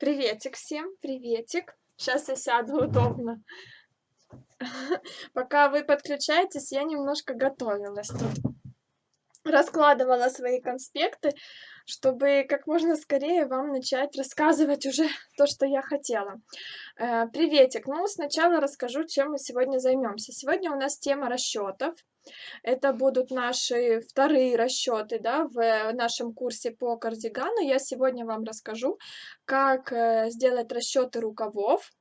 Приветик всем, приветик. Сейчас я сяду удобно. Пока вы подключаетесь, я немножко готовилась тут. Раскладывала свои конспекты, чтобы как можно скорее вам начать рассказывать уже то, что я хотела. Приветик. Ну, сначала расскажу, чем мы сегодня займемся. Сегодня у нас тема расчетов. Это будут наши вторые расчеты, да, в нашем курсе по кардигану. Я сегодня вам расскажу, как сделать расчеты рукавов,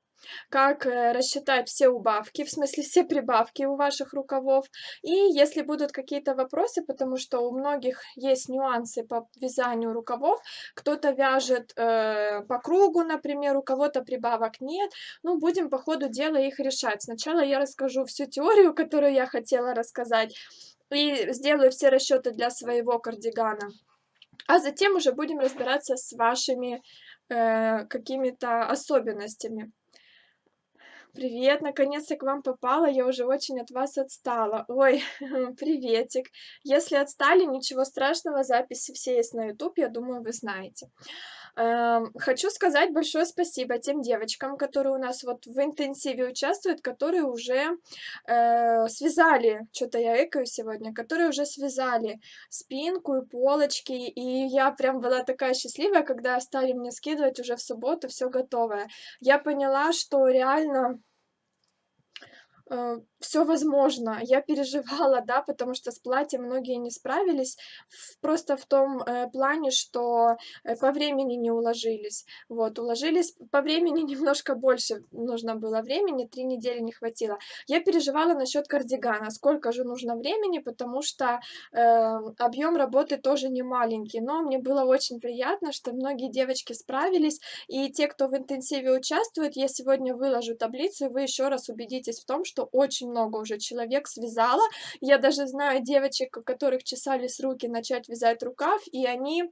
как рассчитать все убавки, в смысле все прибавки у ваших рукавов. И если будут какие-то вопросы, потому что у многих есть нюансы по вязанию рукавов, кто-то вяжет по кругу, например, у кого-то прибавок нет, ну, будем по ходу дела их решать. Сначала я расскажу всю теорию, которую я хотела рассказать, и сделаю все расчеты для своего кардигана. А затем уже будем разбираться с вашими какими-то особенностями. Привет, наконец-то к вам попала, я уже очень от вас отстала. Ой, приветик. Если отстали, ничего страшного, записи все есть на YouTube, я думаю, вы знаете. Хочу сказать большое спасибо тем девочкам, которые у нас вот в интенсиве участвуют, которые уже связали, что-то я экаю сегодня, которые уже связали спинку и полочки, и я прям была такая счастливая, когда стали мне скидывать уже в субботу все готовое. Я поняла, что реально все возможно. Я переживала, да, потому что с платьем многие не справились, просто в том плане, что по времени не уложились. Вот, уложились по времени немножко больше, нужно было времени, 3 недели не хватило. Я переживала насчет кардигана, сколько же нужно времени, потому что объем работы тоже не маленький, но мне было очень приятно, что многие девочки справились, и те, кто в интенсиве участвует, я сегодня выложу таблицу, и вы еще раз убедитесь в том, что очень много уже человек связало. Я даже знаю девочек, у которых чесались руки начать вязать рукав, и они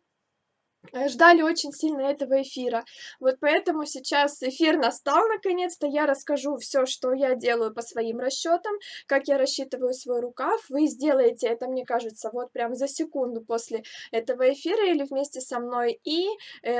ждали очень сильно этого эфира. Вот поэтому сейчас эфир настал наконец-то. Я расскажу все, что я делаю по своим расчетам, как я рассчитываю свой рукав. Вы сделаете это, мне кажется, вот прям за секунду после этого эфира или вместе со мной, и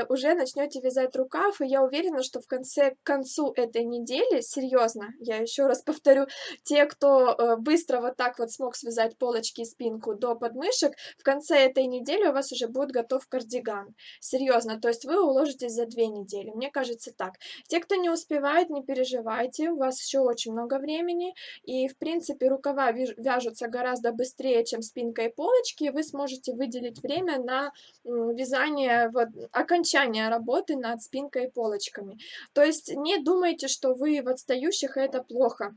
уже начнете вязать рукав. И я уверена, что к концу этой недели, серьезно, я еще раз повторю, те, кто быстро вот так вот смог связать полочки и спинку до подмышек, в конце этой недели у вас уже будет готов кардиган. Серьезно, то есть вы уложитесь за 2 недели. Мне кажется так. Те, кто не успевает, не переживайте, у вас еще очень много времени, и, в принципе, рукава вяжутся гораздо быстрее, чем спинка и полочки, и вы сможете выделить время на вязание, вот, окончание работы над спинкой и полочками. То есть не думайте, что вы в отстающих, и это плохо.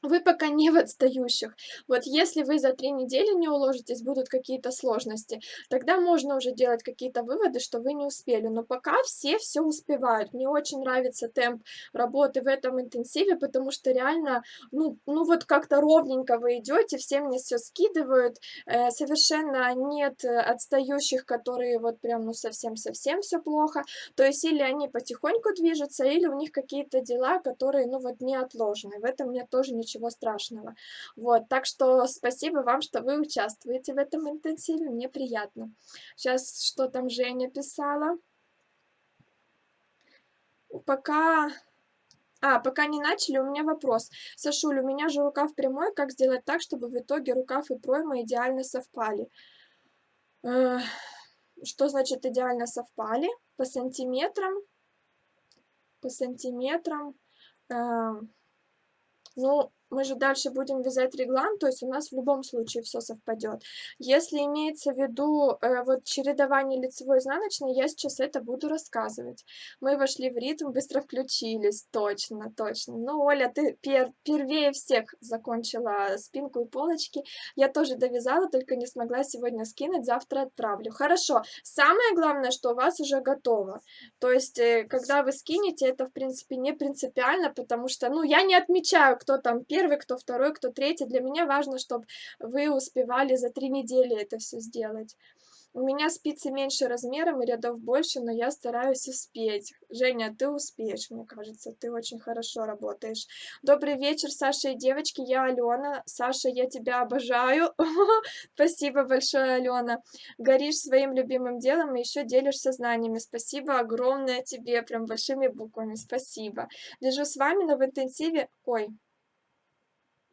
Вы пока не в отстающих. Вот если вы за 3 недели не уложитесь, будут какие-то сложности, тогда можно уже делать какие-то выводы, что вы не успели. Но пока все успевают. Мне очень нравится темп работы в этом интенсиве, потому что реально, ну вот как-то ровненько вы идете, все мне все скидывают, совершенно нет отстающих, которые вот прям, ну совсем-совсем все плохо. То есть или они потихоньку движутся, или у них какие-то дела, которые, ну вот, неотложные. В этом нет тоже ничего страшного. Вот, так что спасибо вам, что вы участвуете в этом интенсиве, мне приятно. Сейчас, что там Женя писала? Пока... пока не начали, у меня вопрос. Сашуль, у меня же рукав прямой, как сделать так, чтобы в итоге рукав и пройма идеально совпали? Э, Что значит идеально совпали? По сантиметрам? По сантиметрам? Э, Ну, мы же дальше будем вязать реглан, то есть у нас в любом случае все совпадет. Если имеется в виду вот чередование лицевой и изнаночной, я сейчас это буду рассказывать. Мы вошли в ритм, быстро включились, точно, точно. Ну, Оля, ты первее всех закончила спинку и полочки. Я тоже довязала, только не смогла сегодня скинуть, завтра отправлю. Хорошо. Самое главное, что у вас уже готово. То есть, когда вы скинете, это, в принципе, не принципиально, потому что, ну, я не отмечаю, кто там первый, кто второй, кто третий. Для меня важно, чтобы вы успевали за 3 недели это все сделать. У меня спицы меньше размером и рядов больше, но я стараюсь успеть. Женя, ты успеешь, мне кажется, ты очень хорошо работаешь. Добрый вечер, Саша и девочки, я Алена. Саша, я тебя обожаю. Спасибо большое, Алена. Горишь своим любимым делом и еще делишься знаниями. Спасибо огромное тебе, прям большими буквами. Спасибо. Лежу с вами, но в интенсиве... Ой,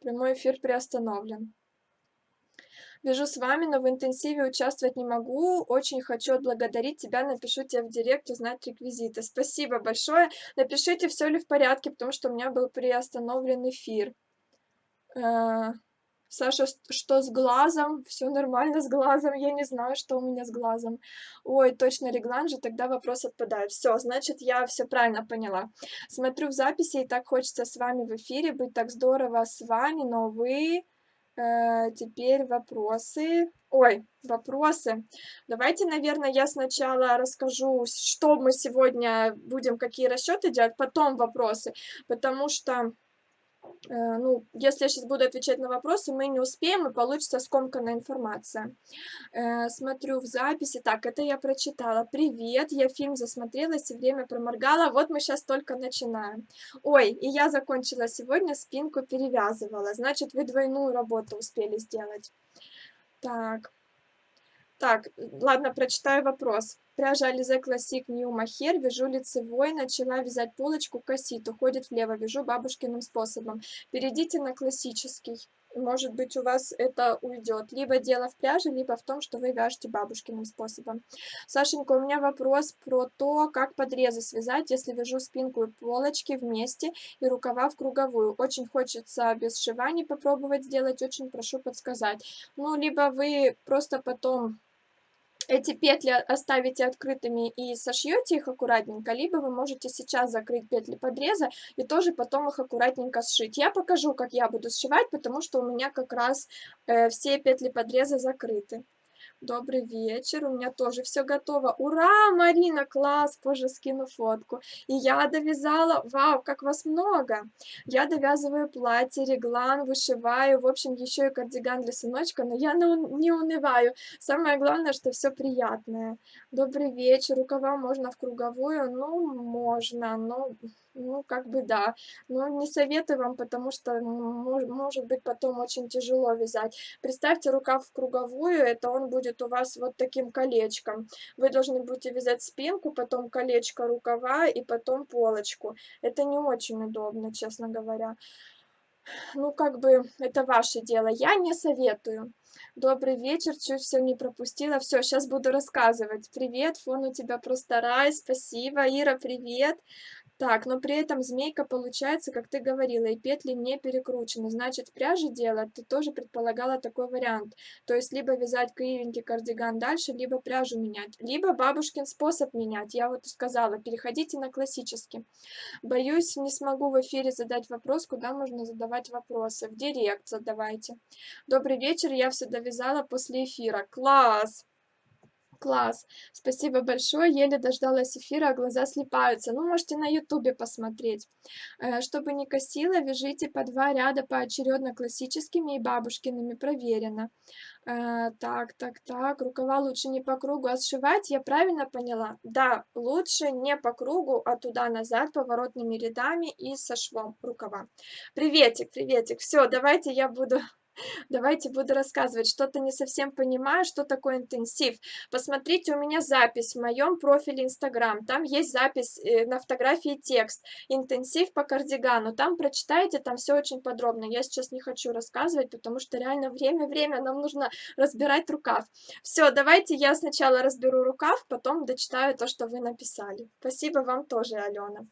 прямой эфир приостановлен. Вяжу с вами, но в интенсиве участвовать не могу. Очень хочу отблагодарить тебя. Напишу тебе в директ, узнать реквизиты. Спасибо большое. Напишите, все ли в порядке, потому что у меня был приостановлен эфир. Саша, что с глазом? Все нормально с глазом. Я не знаю, что у меня с глазом. Ой, точно реглан же, тогда вопрос отпадает. Все, значит, я все правильно поняла. Смотрю в записи, и так хочется с вами в эфире быть. Так здорово с вами, но вы... Теперь вопросы. Ой, вопросы. Давайте, наверное, я сначала расскажу, что мы сегодня будем, какие расчеты делать, потом вопросы, потому что, ну, если я сейчас буду отвечать на вопросы, мы не успеем, и получится скомканная информация. Смотрю в записи. Так, это я прочитала. Привет, я фильм засмотрелась и время проморгала. Вот мы сейчас только начинаем. Ой, и я закончила сегодня, спинку перевязывала. Значит, вы двойную работу успели сделать. Так, ладно, прочитаю вопрос. Пряжа Alize Classic New Mohair, вяжу лицевой, начала вязать полочку, косит, уходит влево, вяжу бабушкиным способом. Перейдите на классический. Может быть, у вас это уйдет. Либо дело в пряже, либо в том, что вы вяжете бабушкиным способом. Сашенька, у меня вопрос про то, как подрезы связать, если вяжу спинку и полочки вместе и рукава в круговую. Очень хочется без сшиваний попробовать сделать, очень прошу подсказать. Ну, либо вы просто потом эти петли оставите открытыми и сошьете их аккуратненько, либо вы можете сейчас закрыть петли подреза и тоже потом их аккуратненько сшить. Я покажу, как я буду сшивать, потому что у меня как раз все петли подреза закрыты. Добрый вечер, у меня тоже все готово. Ура, Марина, класс, позже скину фотку. И я довязала, вау, как вас много. Я довязываю платье, реглан, вышиваю, в общем, еще и кардиган для сыночка, но я не унываю. Самое главное, что все приятное. Добрый вечер, рукава можно в круговую? Ну, можно, но, ну, как бы да. Но не советую вам, потому что может быть потом очень тяжело вязать. Представьте рукав в круговую, это он будет у вас вот таким колечком. Вы должны будете вязать спинку, потом колечко рукава и потом полочку. Это не очень удобно, честно говоря. Ну, как бы, это ваше дело. Я не советую. Добрый вечер, чуть все не пропустила. Все, сейчас буду рассказывать. Привет, фон у тебя просто рай, спасибо. Ира, привет. Так, но при этом змейка получается, как ты говорила, и петли не перекручены. Значит, в пряже дело ты тоже предполагала такой вариант. То есть, либо вязать кривенький кардиган дальше, либо пряжу менять. Либо бабушкин способ менять. Я вот сказала, переходите на классический. Боюсь, не смогу в эфире задать вопрос, куда можно задавать вопросы. В директ задавайте. Добрый вечер, я все довязала после эфира. Класс! Класс! Спасибо большое. Еле дождалась эфира, а глаза слипаются. Ну, можете на ютубе посмотреть. Чтобы не косило, вяжите по 2 ряда поочередно классическими и бабушкиными. Проверено. Так. Рукава лучше не по кругу, а сшивать, я правильно поняла? Да, лучше не по кругу, а туда-назад, поворотными рядами и со швом рукава. Приветик, приветик. Все, Давайте буду рассказывать. Что-то не совсем понимаю, что такое интенсив. Посмотрите, у меня запись в моем профиле Инстаграм. Там есть запись на фотографии текст. Интенсив по кардигану. Там прочитайте, там все очень подробно. Я сейчас не хочу рассказывать, потому что реально время. Нам нужно разбирать рукав. Все, давайте я сначала разберу рукав, потом дочитаю то, что вы написали. Спасибо вам тоже, Алена.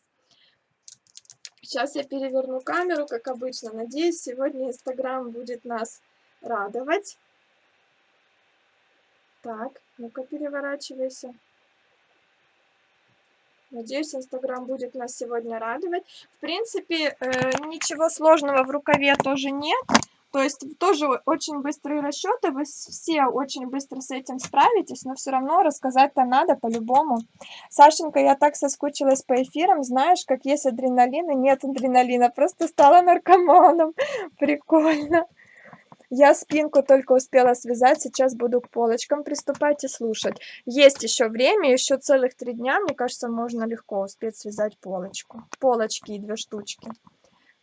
Сейчас я переверну камеру, как обычно. Надеюсь, сегодня Инстаграм будет нас радовать. Так, ну-ка переворачивайся. Надеюсь, Инстаграм будет нас сегодня радовать. В принципе, ничего сложного в рукаве тоже нет. То есть тоже очень быстрые расчеты, вы все очень быстро с этим справитесь, но все равно рассказать-то надо по-любому. Сашенька, я так соскучилась по эфирам, знаешь, как есть адреналин и нет адреналина, просто стала наркоманом. Прикольно. Я спинку только успела связать, сейчас буду к полочкам приступать и слушать. Есть еще время, еще целых 3 дня, мне кажется, можно легко успеть связать полочку. Полочки и 2 штучки.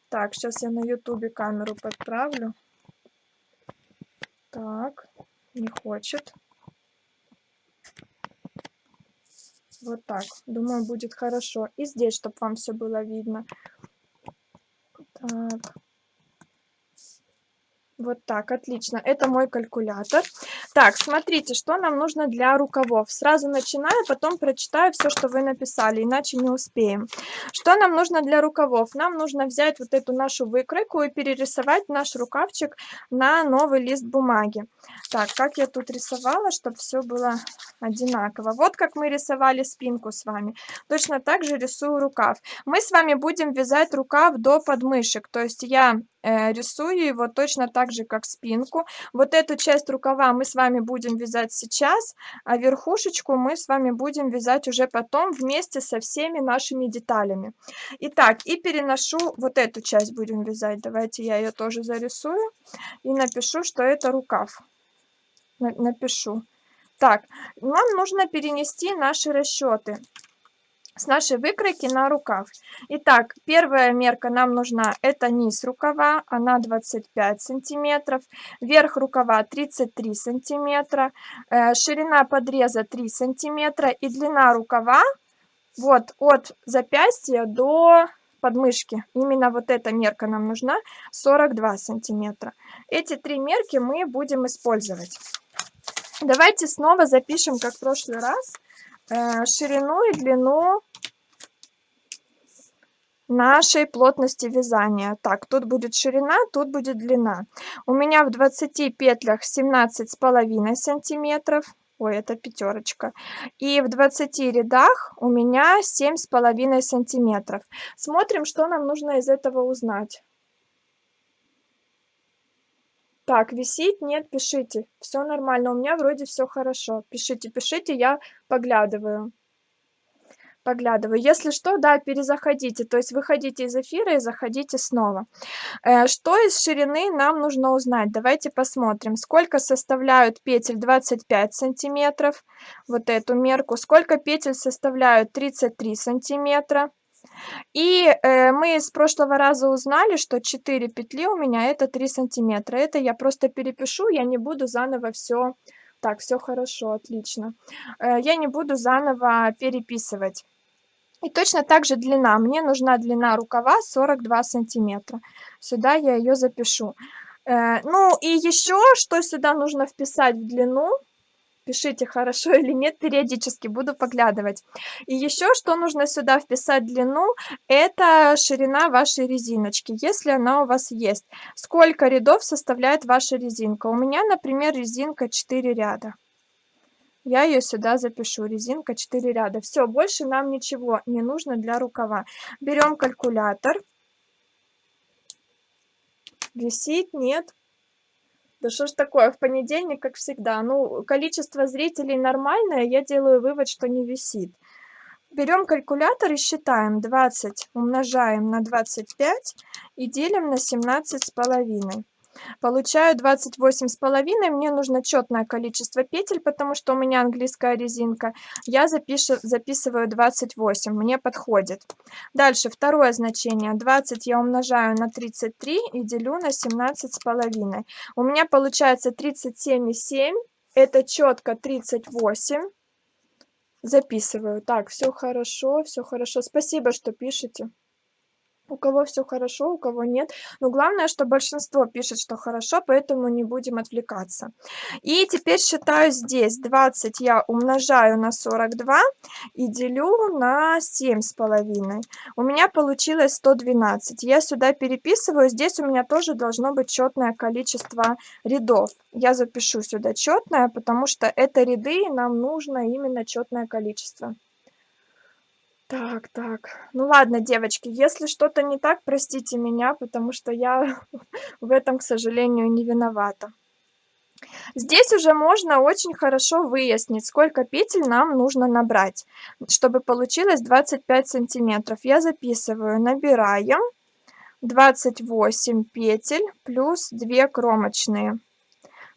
Так, сейчас я на ютубе камеру подправлю. Так, не хочет. Вот так, думаю, будет хорошо. И здесь, чтобы вам все было видно. Так. Вот так, отлично. Это мой калькулятор. Так, смотрите, что нам нужно для рукавов. Сразу начинаю, потом прочитаю все, что вы написали, иначе не успеем. Что нам нужно для рукавов? Нам нужно взять вот эту нашу выкройку и перерисовать наш рукавчик на новый лист бумаги. Так, как я тут рисовала, чтобы все было одинаково. Вот как мы рисовали спинку с вами. Точно так же рисую рукав. Мы с вами будем вязать рукав до подмышек. То есть я рисую его точно так же, как спинку. Вот эту часть рукава мы с вами будем вязать сейчас, а верхушечку мы с вами будем вязать уже потом вместе со всеми нашими деталями. Итак, и переношу вот эту часть будем вязать. Давайте я ее тоже зарисую и напишу, что это рукав. Напишу. Так, нам нужно перенести наши расчеты с нашей выкройки на рукав. Итак, первая мерка нам нужна, это низ рукава, она 25 сантиметров, верх рукава 33 сантиметра, ширина подреза 3 сантиметра и длина рукава вот от запястья до подмышки. Именно вот эта мерка нам нужна, 42 сантиметра. Эти 3 мерки мы будем использовать. Давайте снова запишем, как в прошлый раз, ширину и длину нашей плотности вязания. Так, тут будет ширина, тут будет длина. У меня в 20 петлях 17,5 сантиметров. Ой, это пятерочка. И в 20 рядах у меня 7,5 сантиметров. Смотрим, что нам нужно из этого узнать. Так, висит? Нет, пишите. Все нормально, у меня вроде все хорошо. Пишите, пишите, я поглядываю. Если что, да, перезаходите. То есть выходите из эфира и заходите снова. Что из ширины нам нужно узнать? Давайте посмотрим. Сколько составляют петель 25 сантиметров? Вот эту мерку. Сколько петель составляют 33 сантиметра? И мы с прошлого раза узнали, что 4 петли у меня это 3 сантиметра. Это я просто перепишу, я не буду заново все... Так, все хорошо, отлично. Я не буду заново переписывать. И точно так же длина. Мне нужна длина рукава 42 сантиметра. Сюда я ее запишу. Ну и еще, что сюда нужно вписать в длину, пишите, хорошо или нет, периодически буду поглядывать. И еще, что нужно сюда вписать длину, это ширина вашей резиночки, если она у вас есть. Сколько рядов составляет ваша резинка? У меня, например, резинка 4 ряда. Я ее сюда запишу. Резинка 4 ряда. Все, больше нам ничего не нужно для рукава. Берем калькулятор. Висит? Нет. Да что ж такое, в понедельник, как всегда. Ну, количество зрителей нормальное, я делаю вывод, что не висит. Берем калькулятор и считаем. 20 умножаем на 25 и делим на 17,5. Получаю 28,5. Мне нужно четное количество петель, потому что у меня английская резинка. Я записываю 28, мне подходит. Дальше второе значение. 20 я умножаю на 33 и делю на 17,5. У меня получается 37,7. Это четко 38. Записываю. Так, все хорошо, все хорошо. Спасибо, что пишете. У кого все хорошо, у кого нет. Но главное, что большинство пишет, что хорошо, поэтому не будем отвлекаться. И теперь считаю здесь. 20 я умножаю на 42 и делю на 7,5. У меня получилось 112. Я сюда переписываю. Здесь у меня тоже должно быть четное количество рядов. Я запишу сюда четное, потому что это ряды, нам нужно именно четное количество. Так. Ну ладно, девочки, если что-то не так, простите меня, потому что я в этом, к сожалению, не виновата. Здесь уже можно очень хорошо выяснить, сколько петель нам нужно набрать, чтобы получилось 25 сантиметров. Я записываю, набираем 28 петель плюс 2 кромочные.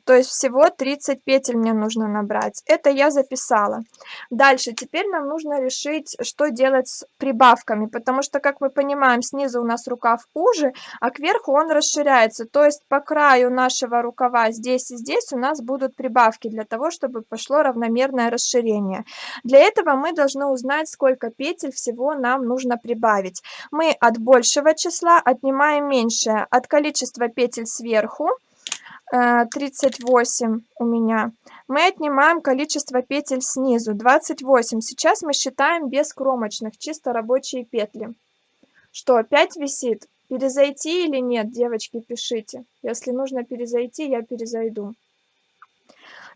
То есть всего 30 петель мне нужно набрать. Это я записала. Дальше, теперь нам нужно решить, что делать с прибавками, потому что, как мы понимаем, снизу у нас рукав уже, а кверху он расширяется. То есть по краю нашего рукава здесь и здесь у нас будут прибавки для того, чтобы пошло равномерное расширение. Для этого мы должны узнать, сколько петель всего нам нужно прибавить. Мы от большего числа отнимаем меньшее, от количества петель сверху, 38 у меня, мы отнимаем количество петель снизу, 28. Сейчас мы считаем без кромочных, чисто рабочие петли. Что, опять висит? Перезайти или нет, девочки, пишите. Если нужно перезайти, я перезайду.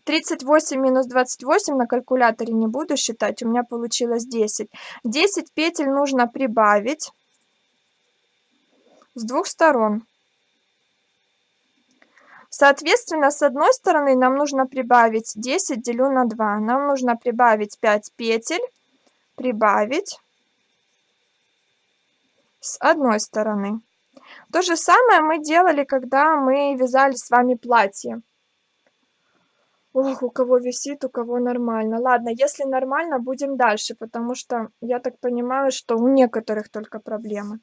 38 минус 28 на калькуляторе не буду считать, у меня получилось 10. 10 петель нужно прибавить с двух сторон. Соответственно, с одной стороны нам нужно прибавить 10 делю на 2. Нам нужно прибавить 5 петель, прибавить с одной стороны. То же самое мы делали, когда мы вязали с вами платье. Ох, у кого висит, у кого нормально. Ладно, если нормально, будем дальше, потому что я так понимаю, что у некоторых только проблемы.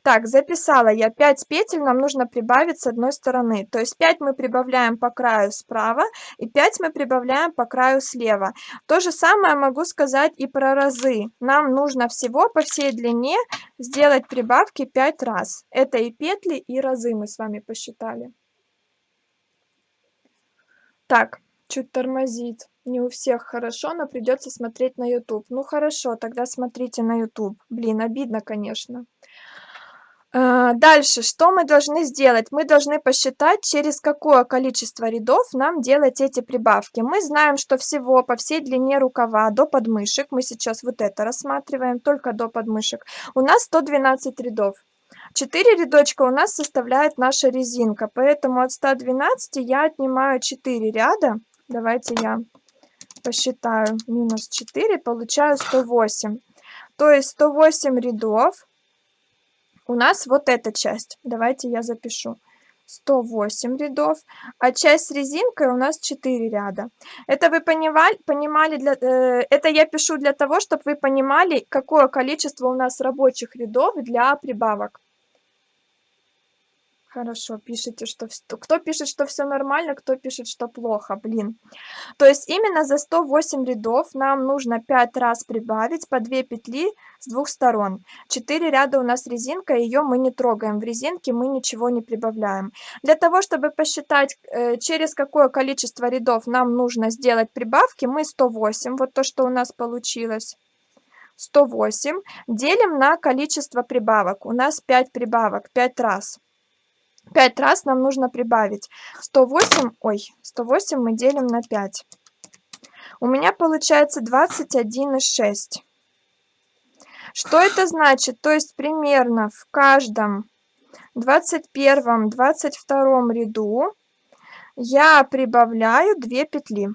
Так, записала я 5 петель, нам нужно прибавить с одной стороны. То есть 5 мы прибавляем по краю справа и 5 мы прибавляем по краю слева. То же самое могу сказать и про разы. Нам нужно всего по всей длине сделать прибавки 5 раз. Это и петли, и разы мы с вами посчитали. Так. Чуть тормозит. Не у всех хорошо, но придется смотреть на YouTube. Ну хорошо, тогда смотрите на YouTube. Блин, обидно, конечно. Дальше, что мы должны сделать? Мы должны посчитать, через какое количество рядов нам делать эти прибавки. Мы знаем, что всего по всей длине рукава до подмышек, мы сейчас вот это рассматриваем, только до подмышек, у нас 112 рядов. 4 рядочка у нас составляет наша резинка, поэтому от 112 я отнимаю 4 ряда. Давайте я посчитаю. Минус 4, получаю 108. То есть 108 рядов у нас вот эта часть. Давайте я запишу. 108 рядов, а часть с резинкой у нас 4 ряда. Это вы понимали это я пишу для того, чтобы вы понимали, какое количество у нас рабочих рядов для прибавок. Хорошо, пишите, что... Кто пишет, что все нормально, кто пишет, что плохо, блин. То есть именно за 108 рядов нам нужно 5 раз прибавить по 2 петли с двух сторон. 4 ряда у нас резинка, ее мы не трогаем. В резинке мы ничего не прибавляем. Для того, чтобы посчитать, через какое количество рядов нам нужно сделать прибавки, мы 108, вот то, что у нас получилось, 108 делим на количество прибавок. У нас 5 прибавок, 5 раз. 5 раз нам нужно прибавить. 108 мы делим на 5. У меня получается 21,6. Что это значит? То есть примерно в каждом 21, 22 ряду я прибавляю 2 петли.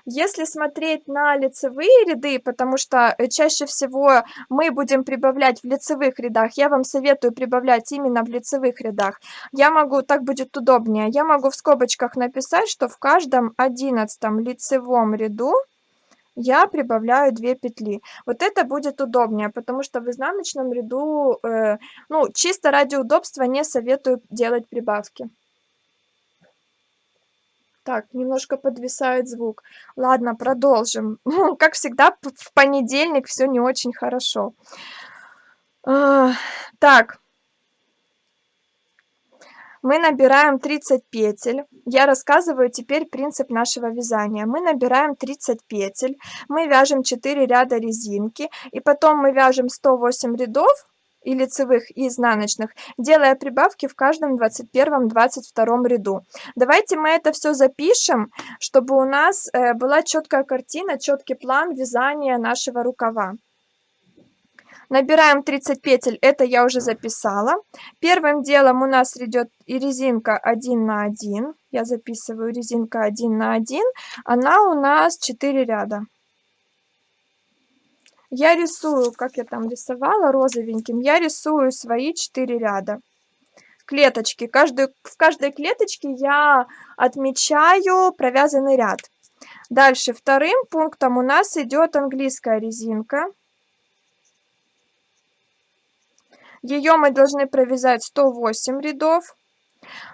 Если смотреть на лицевые ряды, потому что чаще всего мы будем прибавлять в лицевых рядах, я вам советую прибавлять именно в лицевых рядах. Я могу, так будет удобнее, я могу в скобочках написать, что в каждом 11 лицевом ряду я прибавляю 2 петли. Вот это будет удобнее, потому что в изнаночном ряду, ну, чисто ради удобства не советую делать прибавки. Так, немножко подвисает звук. Ладно, продолжим. Ну, как всегда, в понедельник все не очень хорошо. Так. Мы набираем 30 петель. Я рассказываю теперь принцип нашего вязания. Мы набираем 30 петель, мы вяжем 4 ряда резинки, и потом мы вяжем 108 рядов, и лицевых, и изнаночных, делая прибавки в каждом 21-22 ряду. Давайте мы это все запишем, чтобы у нас была четкая картина, четкий план вязания нашего рукава. Набираем 30 петель, это я уже записала. Первым делом у нас идет и резинка 1 на 1. Я записываю резинка 1 на 1. Она у нас 4 ряда. Я рисую, как я там рисовала розовеньким, я рисую свои 4 ряда. клеточки. В каждой клеточке я отмечаю провязанный ряд. Дальше вторым пунктом у нас идет английская резинка. Ее мы должны провязать 108 рядов.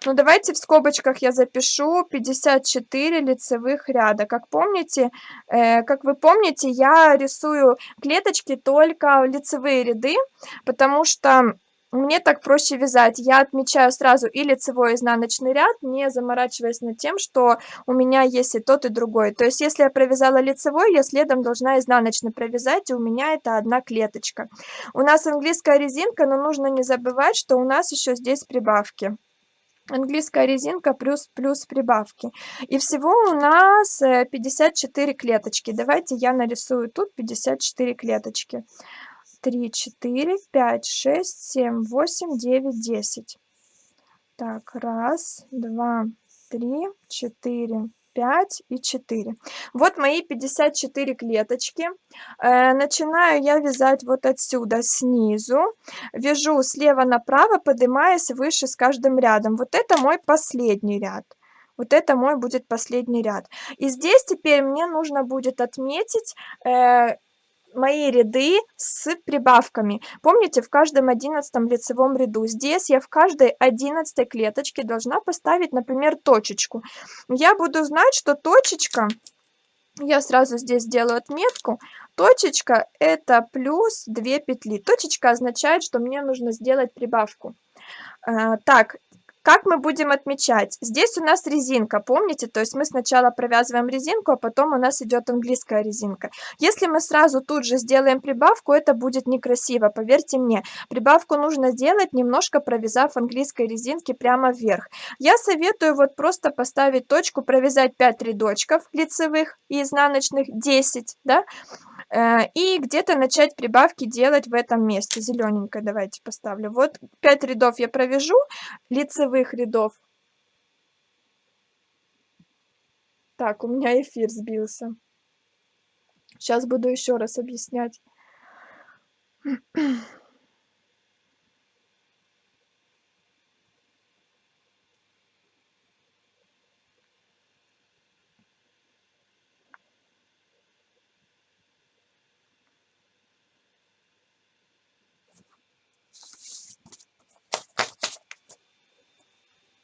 Ну, давайте в скобочках я запишу 54 лицевых ряда. Как вы помните, я рисую клеточки только лицевые ряды, потому что мне так проще вязать. Я отмечаю сразу и лицевой, и изнаночный ряд, не заморачиваясь над тем, что у меня есть и тот, и другой. То есть, если я провязала лицевой, я следом должна изнаночный провязать, и у меня это одна клеточка. У нас английская резинка, но нужно не забывать, что у нас еще здесь прибавки. Английская резинка плюс прибавки. И всего у нас 54 клеточки. Давайте я нарисую тут 54 клеточки. 3, 4, 5, 6, 7, 8, 9, 10. Так, 1, 2, 3, 4, 5 и 4. Вот мои 54 клеточки. Начинаю я вязать вот отсюда, снизу. Вяжу слева направо, поднимаясь выше с каждым рядом. Вот это мой последний ряд. Вот это мой будет последний ряд. И здесь теперь мне нужно будет отметить мои ряды с прибавками. Помните, в каждом 11 лицевом ряду. Здесь я в каждой 11 клеточке должна поставить, например, точечку. Я буду знать, что точечка, я сразу здесь сделаю отметку, точечка это плюс 2 петли. Точечка означает, что мне нужно сделать прибавку. Так, как мы будем отмечать? Здесь у нас резинка, помните? То есть мы сначала провязываем резинку, а потом у нас идет английская резинка. Если мы сразу тут же сделаем прибавку, это будет некрасиво, поверьте мне. Прибавку нужно сделать, немножко провязав английской резинки прямо вверх. Я советую вот просто поставить точку, провязать 5 рядочков лицевых и изнаночных, 10, да? И где-то начать прибавки делать в этом месте. Зелененькое давайте поставлю. Вот 5 рядов я провяжу, лицевых рядов. Так, у меня эфир сбился. Сейчас буду еще раз объяснять.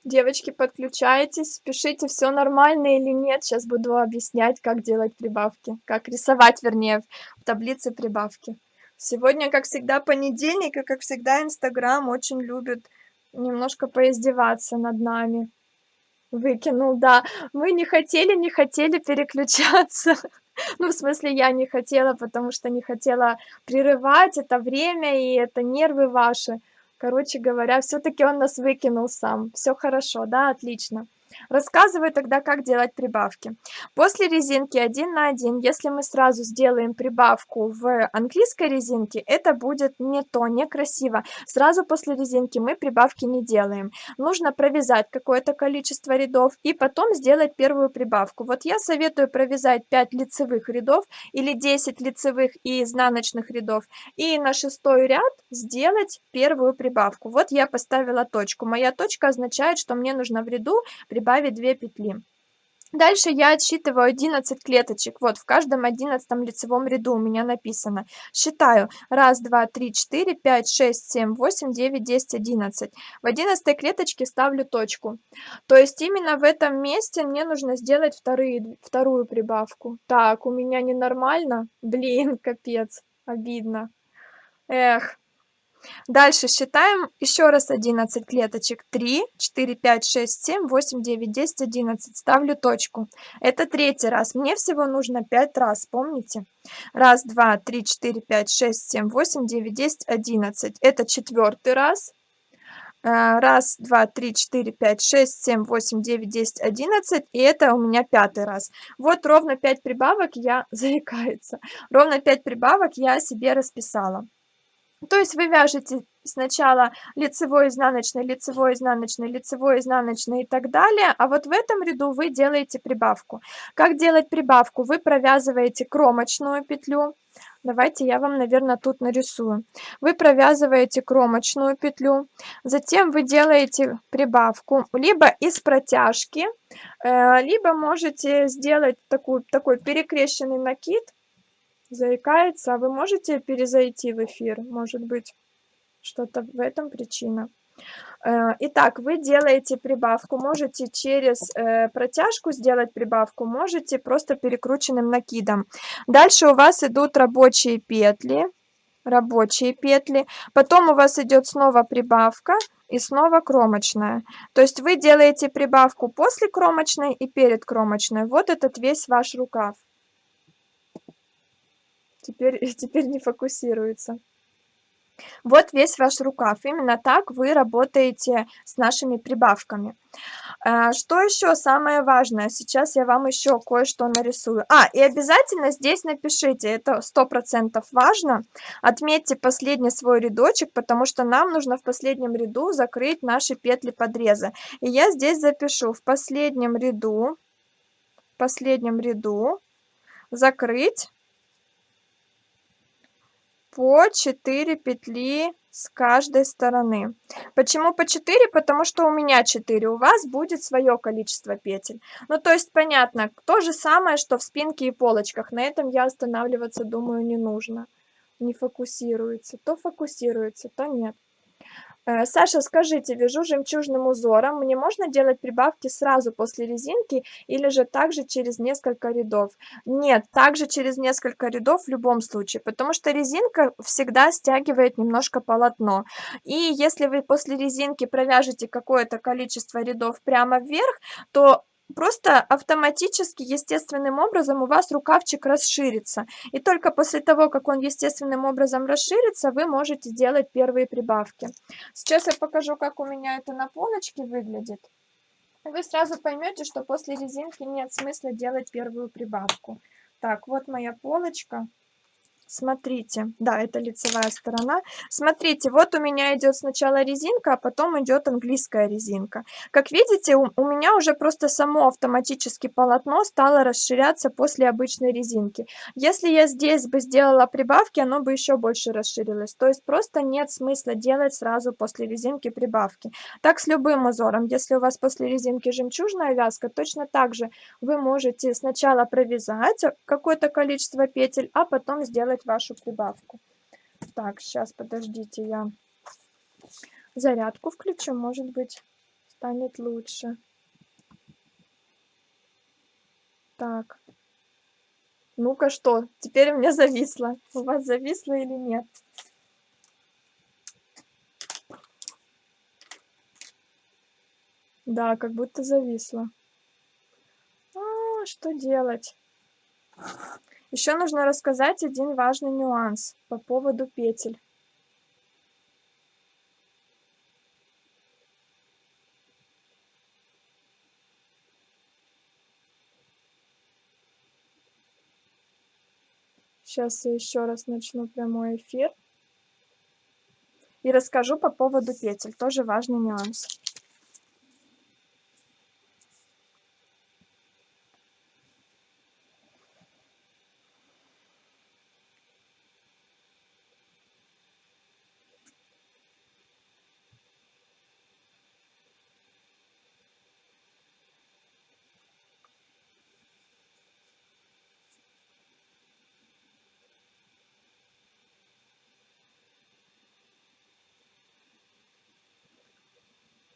Девочки, подключайтесь, пишите, все нормально или нет. Сейчас буду объяснять, как делать прибавки, как рисовать, вернее, в таблице прибавки. Сегодня, как всегда, понедельник, и, как всегда, Инстаграм очень любит немножко поиздеваться над нами. Выкинул, да. Мы не хотели переключаться. Ну, в смысле, я не хотела, потому что не хотела прерывать это время, и это нервы ваши. Короче говоря, все-таки он нас выкинул сам. Все хорошо, да, отлично. Рассказываю тогда, как делать прибавки. После резинки 1 на 1, если мы сразу сделаем прибавку в английской резинке, это будет не то, некрасиво. Сразу после резинки мы прибавки не делаем. Нужно провязать какое-то количество рядов и потом сделать первую прибавку. Вот я советую провязать 5 лицевых рядов или 10 лицевых и изнаночных рядов и на 6-й ряд сделать первую прибавку. Вот я поставила точку. Моя точка означает, что мне нужно в ряду прибавить 2 петли. Дальше я отсчитываю 11 клеточек. Вот в каждом 11 лицевом ряду у меня написано. Считаю. 1, 2, 3, 4, 5, 6, 7, 8, 9, 10, 11. В 11 клеточке ставлю точку. То есть именно в этом месте мне нужно сделать вторую прибавку. Так, у меня ненормально. Блин, капец. Обидно. Эх. Дальше считаем еще раз 11 клеточек. 3, 4, 5, 6, 7, 8, 9, 10, 11. Ставлю точку. Это 3-й раз. Мне всего нужно 5 раз, помните? 1, 2, 3, 4, 5, 6, 7, 8, 9, 10, 11. Это 4-й раз. 1, 2, 3, 4, 5, 6, 7, 8, 9, 10, 11. И это у меня 5-й раз. Вот ровно 5 прибавок я... Заикается. Ровно 5 прибавок я себе расписала. То есть вы вяжете сначала лицевой, изнаночный, лицевой, изнаночный, лицевой, изнаночный и так далее, а вот в этом ряду вы делаете прибавку. Как делать прибавку? Вы провязываете кромочную петлю, Давайте я вам, наверное, тут нарисую. Вы провязываете кромочную петлю, затем вы делаете прибавку либо из протяжки, либо можете сделать такой перекрещенный накид. Заикается, а вы можете перезайти в эфир? Может быть, что-то в этом причина. Итак, вы делаете прибавку, можете через протяжку сделать прибавку, можете просто перекрученным накидом. Дальше у вас идут рабочие петли, потом у вас идет снова прибавка и снова кромочная. То есть вы делаете прибавку после кромочной и перед кромочной. Вот этот весь ваш рукав. Теперь не фокусируется. Вот весь ваш рукав. Именно так вы работаете с нашими прибавками. Что еще самое важное? Сейчас я вам еще кое-что нарисую. И обязательно здесь напишите, это 100% важно. Отметьте последний свой рядочек, потому что нам нужно в последнем ряду закрыть наши петли подреза. И я здесь запишу в последнем ряду закрыть по 4 петли с каждой стороны. Почему по 4? Потому что у меня 4, у вас будет свое количество петель. Ну, то есть, понятно, то же самое, что в спинке и полочках. На этом я останавливаться, думаю, не нужно. Не фокусируется. То фокусируется, то нет. Саша, скажите, вяжу жемчужным узором. Мне можно делать прибавки сразу после резинки или же также через несколько рядов? Нет, также через несколько рядов в любом случае, потому что резинка всегда стягивает немножко полотно. И если вы после резинки провяжете какое-то количество рядов прямо вверх, то просто автоматически, естественным образом у вас рукавчик расширится. И только после того, как он естественным образом расширится, вы можете делать первые прибавки. Сейчас я покажу, как у меня это на полочке выглядит. И вы сразу поймете, что после резинки нет смысла делать первую прибавку. Так, вот моя полочка. Смотрите, да, это лицевая сторона. Смотрите, вот у меня идет сначала резинка, а потом идет английская резинка. Как видите, у меня уже просто само автоматически полотно стало расширяться после обычной резинки. Если я здесь бы сделала прибавки, оно бы еще больше расширилось. То есть просто нет смысла делать сразу после резинки прибавки. Так с любым узором. Если у вас после резинки жемчужная вязка, точно так же вы можете сначала провязать какое-то количество петель, а потом сделать вашу прибавку. Так, сейчас, подождите, я зарядку включу, может быть, станет лучше. Так. Ну-ка, что? Теперь у меня зависло. У вас зависло или нет? Да, как будто зависло. Что делать? Еще нужно рассказать один важный нюанс по поводу петель. Сейчас я еще раз начну прямой эфир и расскажу по поводу петель. Тоже важный нюанс.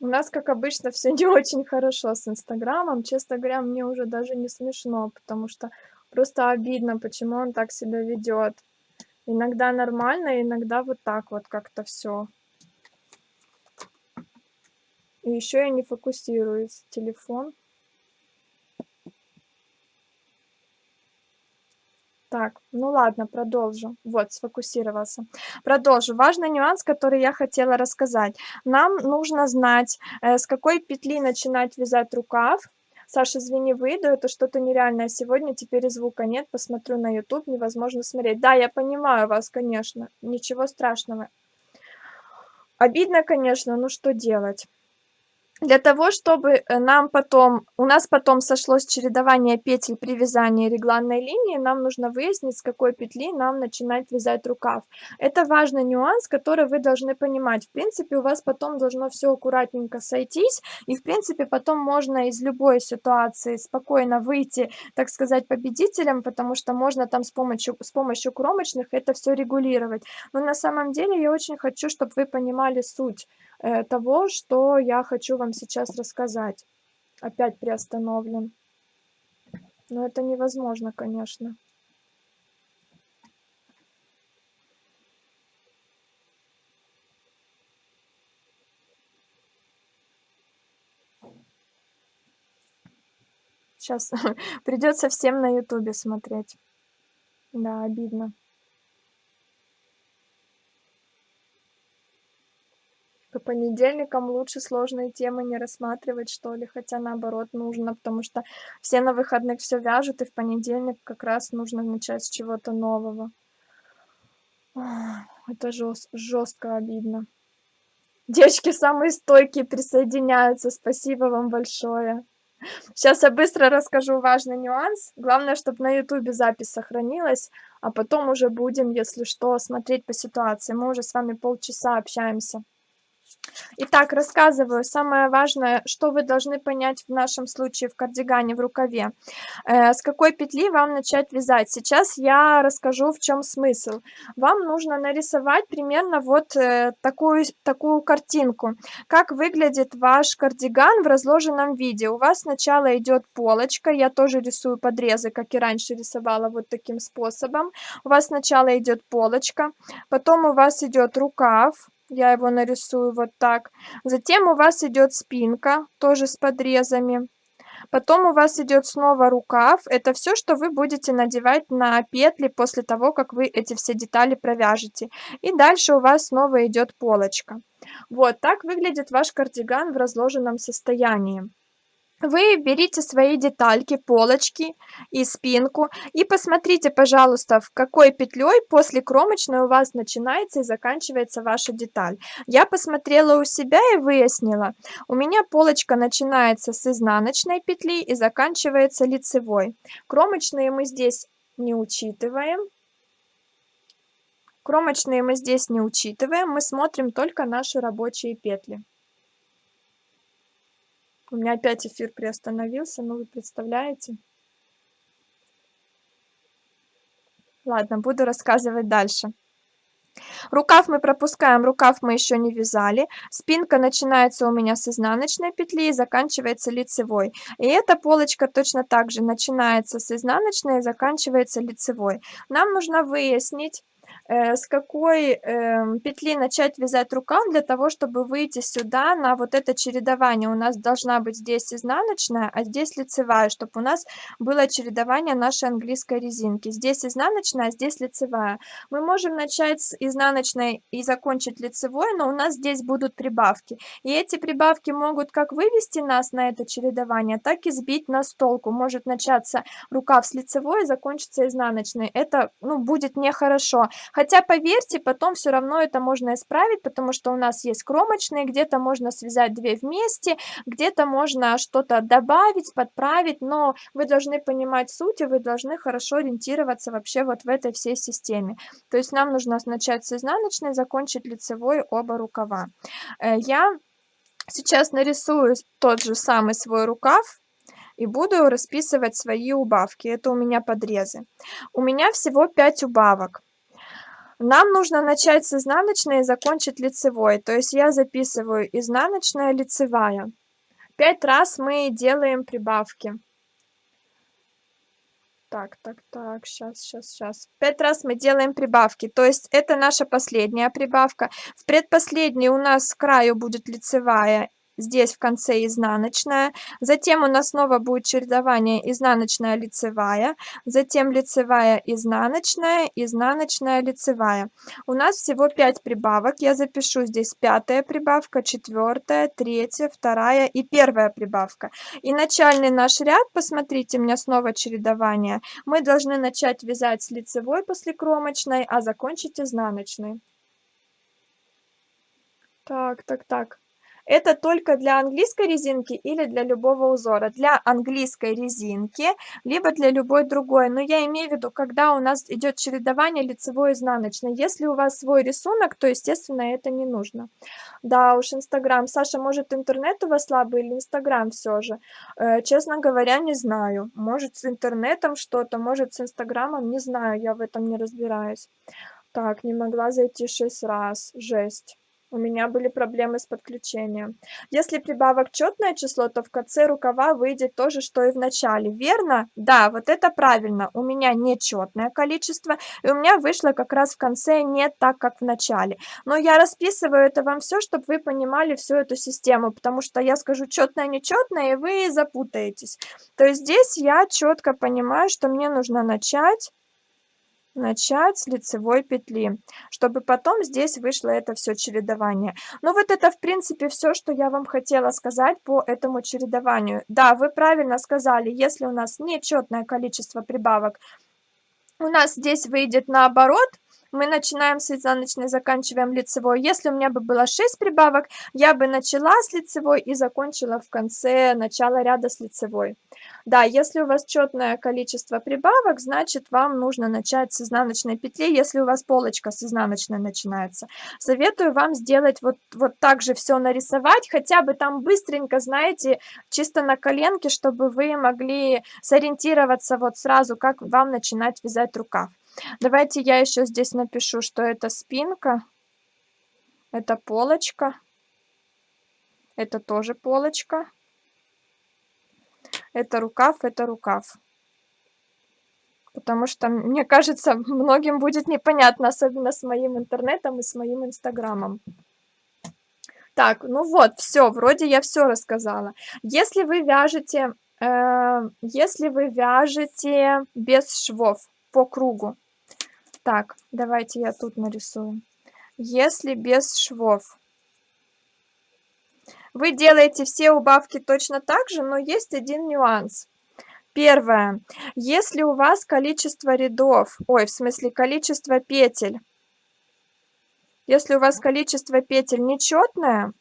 У нас, как обычно, все не очень хорошо с инстаграмом. Честно говоря, мне уже даже не смешно, потому что просто обидно, почему он так себя ведет. Иногда нормально, иногда вот так вот как-то все. И еще я не фокусируюсь. Телефон. Так, ну ладно, продолжу. Вот, сфокусировался. Продолжу. Важный нюанс, который я хотела рассказать. Нам нужно знать, с какой петли начинать вязать рукав. Саша, извини, выйду, это что-то нереальное сегодня, теперь и звука нет, посмотрю на YouTube, невозможно смотреть. Да, я понимаю вас, конечно, ничего страшного. Обидно, конечно, но что делать? Для того, чтобы, у нас потом сошлось чередование петель при вязании регланной линии, нам нужно выяснить, с какой петли нам начинать вязать рукав. Это важный нюанс, который вы должны понимать. В принципе, у вас потом должно все аккуратненько сойтись, и, в принципе, потом можно из любой ситуации спокойно выйти, так сказать, победителем, потому что можно там с помощью кромочных это все регулировать. Но на самом деле я очень хочу, чтобы вы понимали суть того, что я хочу вам сейчас рассказать. Опять приостановлен. Но это невозможно, конечно. Сейчас придется всем на "Ютубе" смотреть. Да, обидно. По понедельникам лучше сложные темы не рассматривать, что ли, хотя наоборот нужно, потому что все на выходных все вяжут, и в понедельник как раз нужно начать с чего-то нового. Ах, это жестко обидно. Девочки самые стойкие присоединяются. Спасибо вам большое. Сейчас я быстро расскажу важный нюанс. Главное, чтобы на "Ютубе" запись сохранилась, а потом уже будем, если что, смотреть по ситуации. Мы уже с вами полчаса общаемся. Итак, рассказываю. Самое важное, что вы должны понять в нашем случае в кардигане в рукаве. С какой петли вам начать вязать? Сейчас я расскажу, в чем смысл. Вам нужно нарисовать примерно вот такую картинку. Как выглядит ваш кардиган в разложенном виде. У вас сначала идет полочка. Я тоже рисую подрезы, как и раньше рисовала, вот таким способом. У вас сначала идет полочка, потом у вас идет рукав. Я его нарисую вот так. Затем у вас идет спинка, тоже с подрезами. Потом у вас идет снова рукав. Это все, что вы будете надевать на петли после того, как вы эти все детали провяжете. И дальше у вас снова идет полочка. Вот так выглядит ваш кардиган в разложенном состоянии. Вы берите свои детальки, полочки и спинку и посмотрите, пожалуйста, в какой петлей после кромочной у вас начинается и заканчивается ваша деталь. Я посмотрела у себя и выяснила, у меня полочка начинается с изнаночной петли и заканчивается лицевой. Кромочные мы здесь не учитываем. Кромочные мы здесь не учитываем, мы смотрим только наши рабочие петли. У меня опять эфир приостановился, ну вы представляете? Ладно, буду рассказывать дальше. Рукав мы пропускаем, рукав мы еще не вязали. Спинка начинается у меня с изнаночной петли и заканчивается лицевой. И эта полочка точно так же начинается с изнаночной и заканчивается лицевой. Нам нужно выяснить, с какой петли начать вязать рукав для того, чтобы выйти сюда на вот это чередование. У нас должна быть здесь изнаночная, а здесь лицевая, чтобы у нас было чередование нашей английской резинки. Здесь изнаночная, а здесь лицевая. Мы можем начать с изнаночной и закончить лицевой, но у нас здесь будут прибавки. И эти прибавки могут как вывести нас на это чередование, так и сбить нас с толку. Может начаться рукав с лицевой и закончиться изнаночной. Это, ну, будет нехорошо. Хотя, поверьте, потом все равно это можно исправить, потому что у нас есть кромочные, где-то можно связать 2 вместе, где-то можно что-то добавить, подправить, но вы должны понимать суть, и вы должны хорошо ориентироваться вообще вот в этой всей системе. То есть нам нужно начать с изнаночной, закончить лицевой оба рукава. Я сейчас нарисую тот же самый свой рукав и буду расписывать свои убавки. Это у меня подрезы. У меня всего 5 убавок. Нам нужно начать с изнаночной и закончить лицевой. То есть я записываю изнаночная, лицевая. 5 раз мы делаем прибавки. Так, сейчас. 5 раз мы делаем прибавки, то есть это наша последняя прибавка. В предпоследней у нас с краю будет лицевая, здесь в конце изнаночная. Затем у нас снова будет чередование изнаночная, лицевая, затем лицевая, изнаночная, изнаночная, лицевая. У нас всего 5 прибавок. Я запишу здесь 5-я прибавка, 4-я, 3-я, 2-я и 1-я прибавка. И начальный наш ряд, посмотрите, у меня снова чередование. Мы должны начать вязать с лицевой после кромочной, а закончить изнаночной. Так. Это только для английской резинки или для любого узора? Для английской резинки, либо для любой другой. Но я имею в виду, когда у нас идет чередование лицевой и изнаночной. Если у вас свой рисунок, то, естественно, это не нужно. Да уж, Инстаграм. Саша, может, интернет у вас слабый или Инстаграм все же? Честно говоря, не знаю. Может, с интернетом что-то, может, с Инстаграмом, не знаю, я в этом не разбираюсь. Так, не могла зайти 6 раз. Жесть. У меня были проблемы с подключением. Если прибавок четное число, то в конце рукава выйдет то же, что и в начале. Верно? Да, вот это правильно. У меня нечетное количество, и у меня вышло как раз в конце не так, как в начале. Но я расписываю это вам все, чтобы вы понимали всю эту систему, потому что я скажу четное, нечетное, и вы запутаетесь. То есть здесь я четко понимаю, что мне нужно начать с лицевой петли, чтобы потом здесь вышло это все чередование. Ну вот это, в принципе, все, что я вам хотела сказать по этому чередованию. Да, вы правильно сказали, если у нас нечетное количество прибавок, у нас здесь выйдет наоборот. Мы начинаем с изнаночной, заканчиваем лицевой. Если у меня бы было 6 прибавок, я бы начала с лицевой и закончила в конце начала ряда с лицевой. Да, если у вас четное количество прибавок, значит, вам нужно начать с изнаночной петли, если у вас полочка с изнаночной начинается. Советую вам сделать вот так же все нарисовать, хотя бы там быстренько, знаете, чисто на коленке, чтобы вы могли сориентироваться вот сразу, как вам начинать вязать рукав. Давайте я еще здесь напишу, что это спинка, это полочка, это тоже полочка, это рукав, это рукав. Потому что, мне кажется, многим будет непонятно, особенно с моим интернетом и с моим инстаграмом. Так, ну вот, все, вроде я все рассказала. Если вы вяжете без швов по кругу, так, давайте я тут нарисую. Если без швов, вы делаете все убавки точно так же, но есть один нюанс. Первое. Если у вас количество рядов, ой, в смысле количество петель, если у вас количество петель нечетное,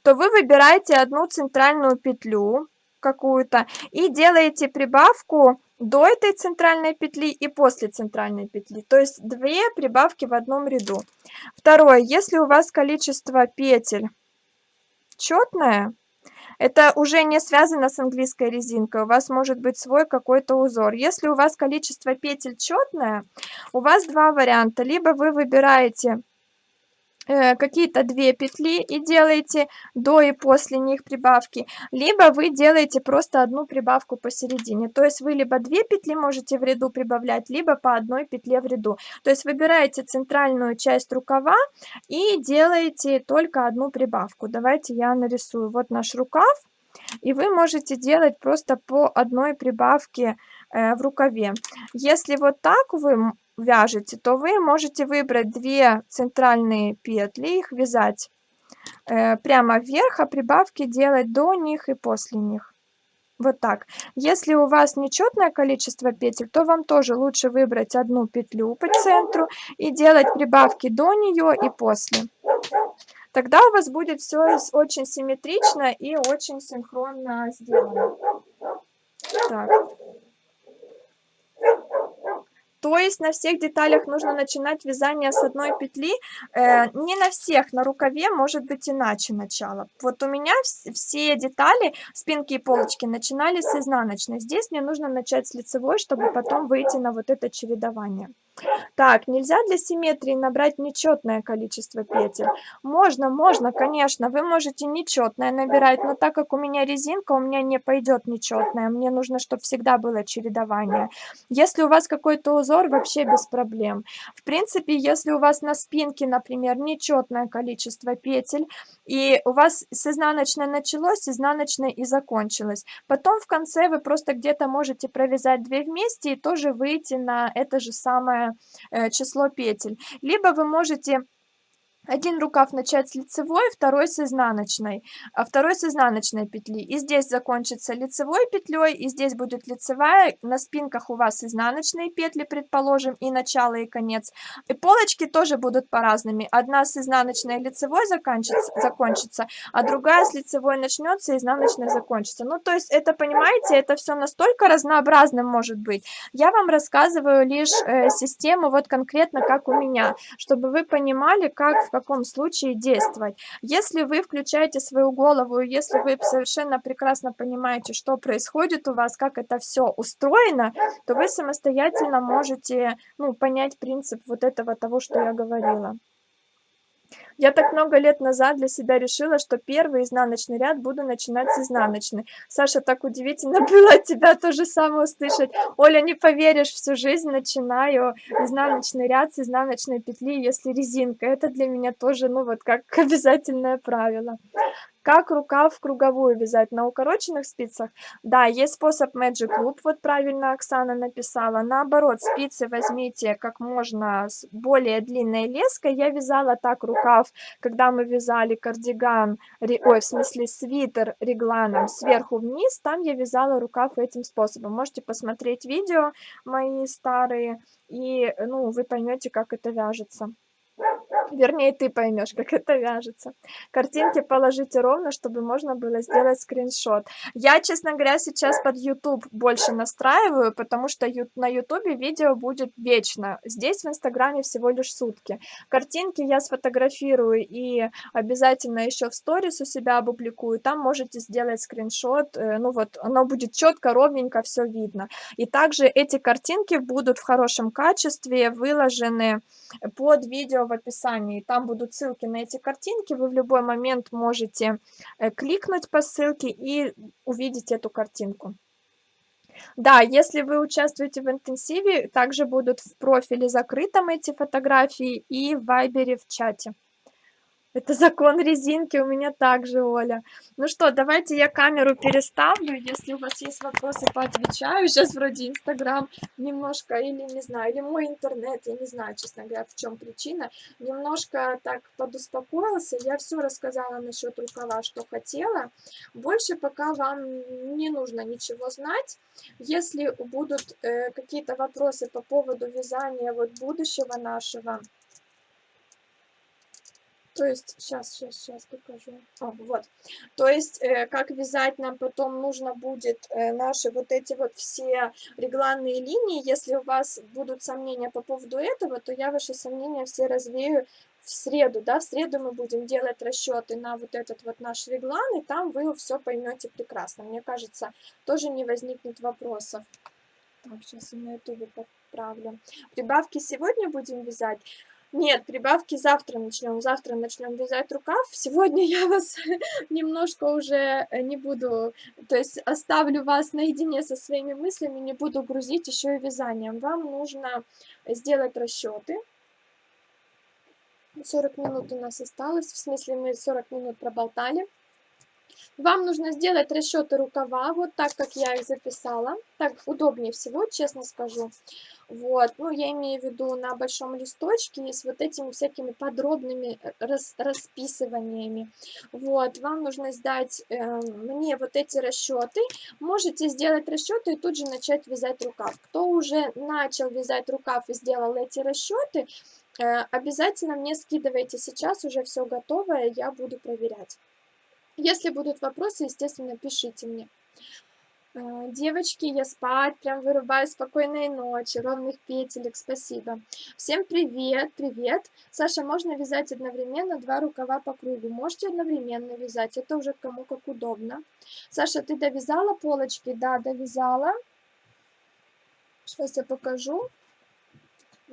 то вы выбираете одну центральную петлю какую-то и делаете прибавку до этой центральной петли и после центральной петли. То есть 2 прибавки в одном ряду. Второе. Если у вас количество петель четное, это уже не связано с английской резинкой, у вас может быть свой какой-то узор. Если у вас количество петель четное, у вас 2 варианта. Либо вы выбираете какие-то 2 петли и делаете до и после них прибавки, либо вы делаете просто одну прибавку посередине. То есть вы либо 2 петли можете в ряду прибавлять, либо по одной петле в ряду. То есть выбираете центральную часть рукава и делаете только одну прибавку. Давайте я нарисую. Вот наш рукав, и вы можете делать просто по одной прибавке в рукаве. Если вот так вы вяжете, то вы можете выбрать 2 центральные петли, их вязать прямо вверх, а прибавки делать до них и после них. Вот так. Если у вас нечетное количество петель, то вам тоже лучше выбрать одну петлю по центру и делать прибавки до нее и после. Тогда у вас будет все очень симметрично и очень синхронно сделано. Так. То есть на всех деталях нужно начинать вязание с одной петли. Не на всех, на рукаве может быть иначе начало. Вот у меня все детали, спинки и полочки, начинали с изнаночной. Здесь мне нужно начать с лицевой, чтобы потом выйти на вот это чередование. Так, нельзя для симметрии набрать нечетное количество петель. Можно, конечно, вы можете нечетное набирать, но так как у меня резинка, у меня не пойдет нечетное. Мне нужно, чтобы всегда было чередование. Если у вас какой-то узор, вообще без проблем. В принципе, если у вас на спинке, например, нечетное количество петель, и у вас с изнаночной началось, изнаночной и закончилось. Потом в конце вы просто где-то можете провязать 2 вместе и тоже выйти на это же самое число петель. Либо вы можете Один рукав начать с лицевой, второй с изнаночной, а второй с изнаночной петли. И здесь закончится лицевой петлей, и здесь будет лицевая. На спинках у вас изнаночные петли, предположим, и начало, и конец. И полочки тоже будут по-разному. Одна с изнаночной лицевой закончится, а другая с лицевой начнется, изнаночной закончится. Ну, то есть это, понимаете, это все настолько разнообразным может быть. Я вам рассказываю лишь систему вот конкретно как у меня, чтобы вы понимали, как в каком случае действовать. Если вы включаете свою голову, если вы совершенно прекрасно понимаете, что происходит у вас, как это все устроено, то вы самостоятельно можете, ну, понять принцип вот этого того, что я говорила. Я так много лет назад для себя решила, что первый изнаночный ряд буду начинать с изнаночной. Саша, так удивительно было от тебя то же самое услышать. Оля, не поверишь, всю жизнь начинаю изнаночный ряд с изнаночной петли, если резинка. Это для меня тоже, ну вот, как обязательное правило. Как рукав круговую вязать на укороченных спицах? Да, есть способ Magic Loop, вот правильно Оксана написала. Наоборот, спицы возьмите как можно с более длинной леской. Я вязала так рукав, когда мы вязали кардиган, ой, в смысле свитер регланом сверху вниз, там я вязала рукав этим способом. Можете посмотреть видео мои старые, и, ну, вы поймете, как это вяжется. Вернее, ты поймешь, как это вяжется. Картинки положите ровно, чтобы можно было сделать скриншот. Я, честно говоря, сейчас под YouTube больше настраиваю, потому что на YouTube видео будет вечно. Здесь в Инстаграме всего лишь сутки. Картинки я сфотографирую и обязательно еще в сторис у себя опубликую. Там можете сделать скриншот. Ну вот, оно будет четко, ровненько, все видно. И также эти картинки будут в хорошем качестве выложены под видео в описании. Там будут ссылки на эти картинки. Вы в любой момент можете кликнуть по ссылке и увидеть эту картинку. Да, если вы участвуете в интенсиве, также будут в профиле закрытом эти фотографии и в Вайбере в чате. Это закон резинки у меня также, Оля. Ну что, давайте я камеру переставлю. Если у вас есть вопросы, поотвечаю. Сейчас вроде Инстаграм немножко, или не знаю, или мой интернет, я не знаю, честно говоря, в чем причина. Немножко так подуспокоился. Я все рассказала насчет рукава, что хотела. Больше пока вам не нужно ничего знать. Если будут какие-то вопросы по поводу вязания вот будущего нашего, то есть, сейчас покажу. Вот. То есть, как вязать нам потом нужно будет наши вот эти вот все регланные линии. Если у вас будут сомнения по поводу этого, то я ваши сомнения все развею в среду, да, в среду мы будем делать расчеты на вот этот вот наш реглан, и там вы все поймете прекрасно. Мне кажется, тоже не возникнет вопросов. Так, сейчас я на ютубе подправлю. Прибавки сегодня будем вязать. Нет, прибавки завтра начнем. Завтра начнем вязать рукав. Сегодня я вас немножко уже не буду, то есть оставлю вас наедине со своими мыслями, не буду грузить еще и вязанием. Вам нужно сделать расчеты. 40 минут у нас осталось, в смысле мы 40 минут проболтали. Вам нужно сделать расчеты рукава, вот так, как я их записала. Так удобнее всего, честно скажу. Вот, ну, я имею в виду на большом листочке с вот этими всякими подробными расписываниями. Вот, вам нужно сдать мне вот эти расчеты. Можете сделать расчеты и тут же начать вязать рукав. Кто уже начал вязать рукав и сделал эти расчеты, обязательно мне скидывайте сейчас, уже все готовое, я буду проверять. Если будут вопросы, естественно, пишите мне. Девочки, я спать прям вырубаю. Спокойной ночи, ровных петелек, спасибо. Всем привет, привет. Саша, можно вязать одновременно 2 рукава по кругу? Можете одновременно вязать, это уже кому как удобно. Саша, ты довязала полочки? Да, довязала. Сейчас я покажу.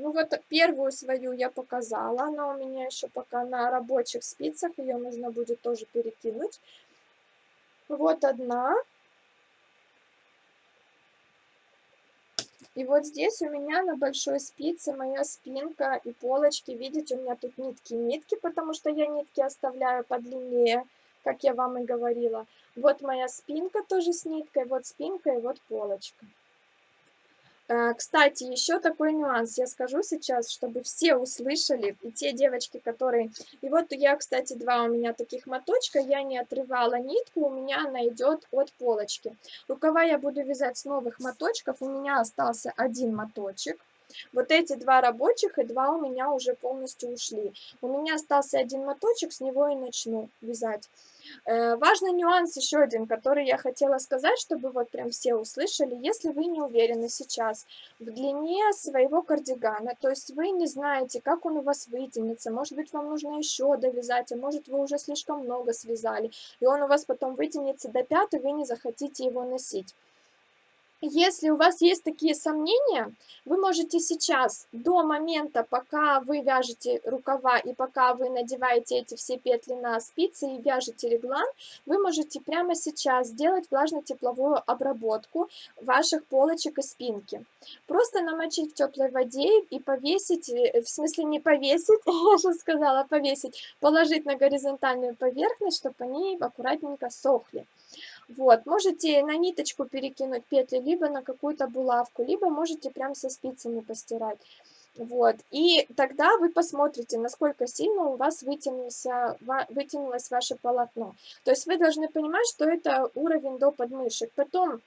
Ну вот первую свою я показала, она у меня еще пока на рабочих спицах, ее нужно будет тоже перекинуть. Вот одна. И вот здесь у меня на большой спице моя спинка и полочки. Видите, у меня тут нитки, потому что я нитки оставляю подлиннее, как я вам и говорила. Вот моя спинка тоже с ниткой, вот спинка и вот полочка. Кстати, еще такой нюанс я скажу сейчас, чтобы все услышали, и те девочки, которые... И вот я, кстати, 2 у меня таких моточка, я не отрывала нитку, у меня она идет от полочки. Рукава я буду вязать с новых моточков, у меня остался 1 моточек. Вот эти 2 рабочих и 2 у меня уже полностью ушли. У меня остался 1 моточек, с него и начну вязать. Важный нюанс еще один, который я хотела сказать, чтобы вот прям все услышали. Если вы не уверены сейчас в длине своего кардигана, то есть вы не знаете, как он у вас вытянется, может быть, вам нужно еще довязать, а может, вы уже слишком много связали, и он у вас потом вытянется до пят, и вы не захотите его носить. Если у вас есть такие сомнения, вы можете сейчас, до момента, пока вы вяжете рукава и пока вы надеваете эти все петли на спицы и вяжете реглан, вы можете прямо сейчас сделать влажно-тепловую обработку ваших полочек и спинки. Просто намочить в теплой воде и повесить, в смысле не повесить, я же сказала повесить, положить на горизонтальную поверхность, чтобы они аккуратненько сохли. Вот, можете на ниточку перекинуть петли, либо на какую-то булавку, либо можете прям со спицами постирать. Вот, и тогда вы посмотрите, насколько сильно у вас вытянулось ваше полотно. То есть вы должны понимать, что это уровень до подмышек. Потом,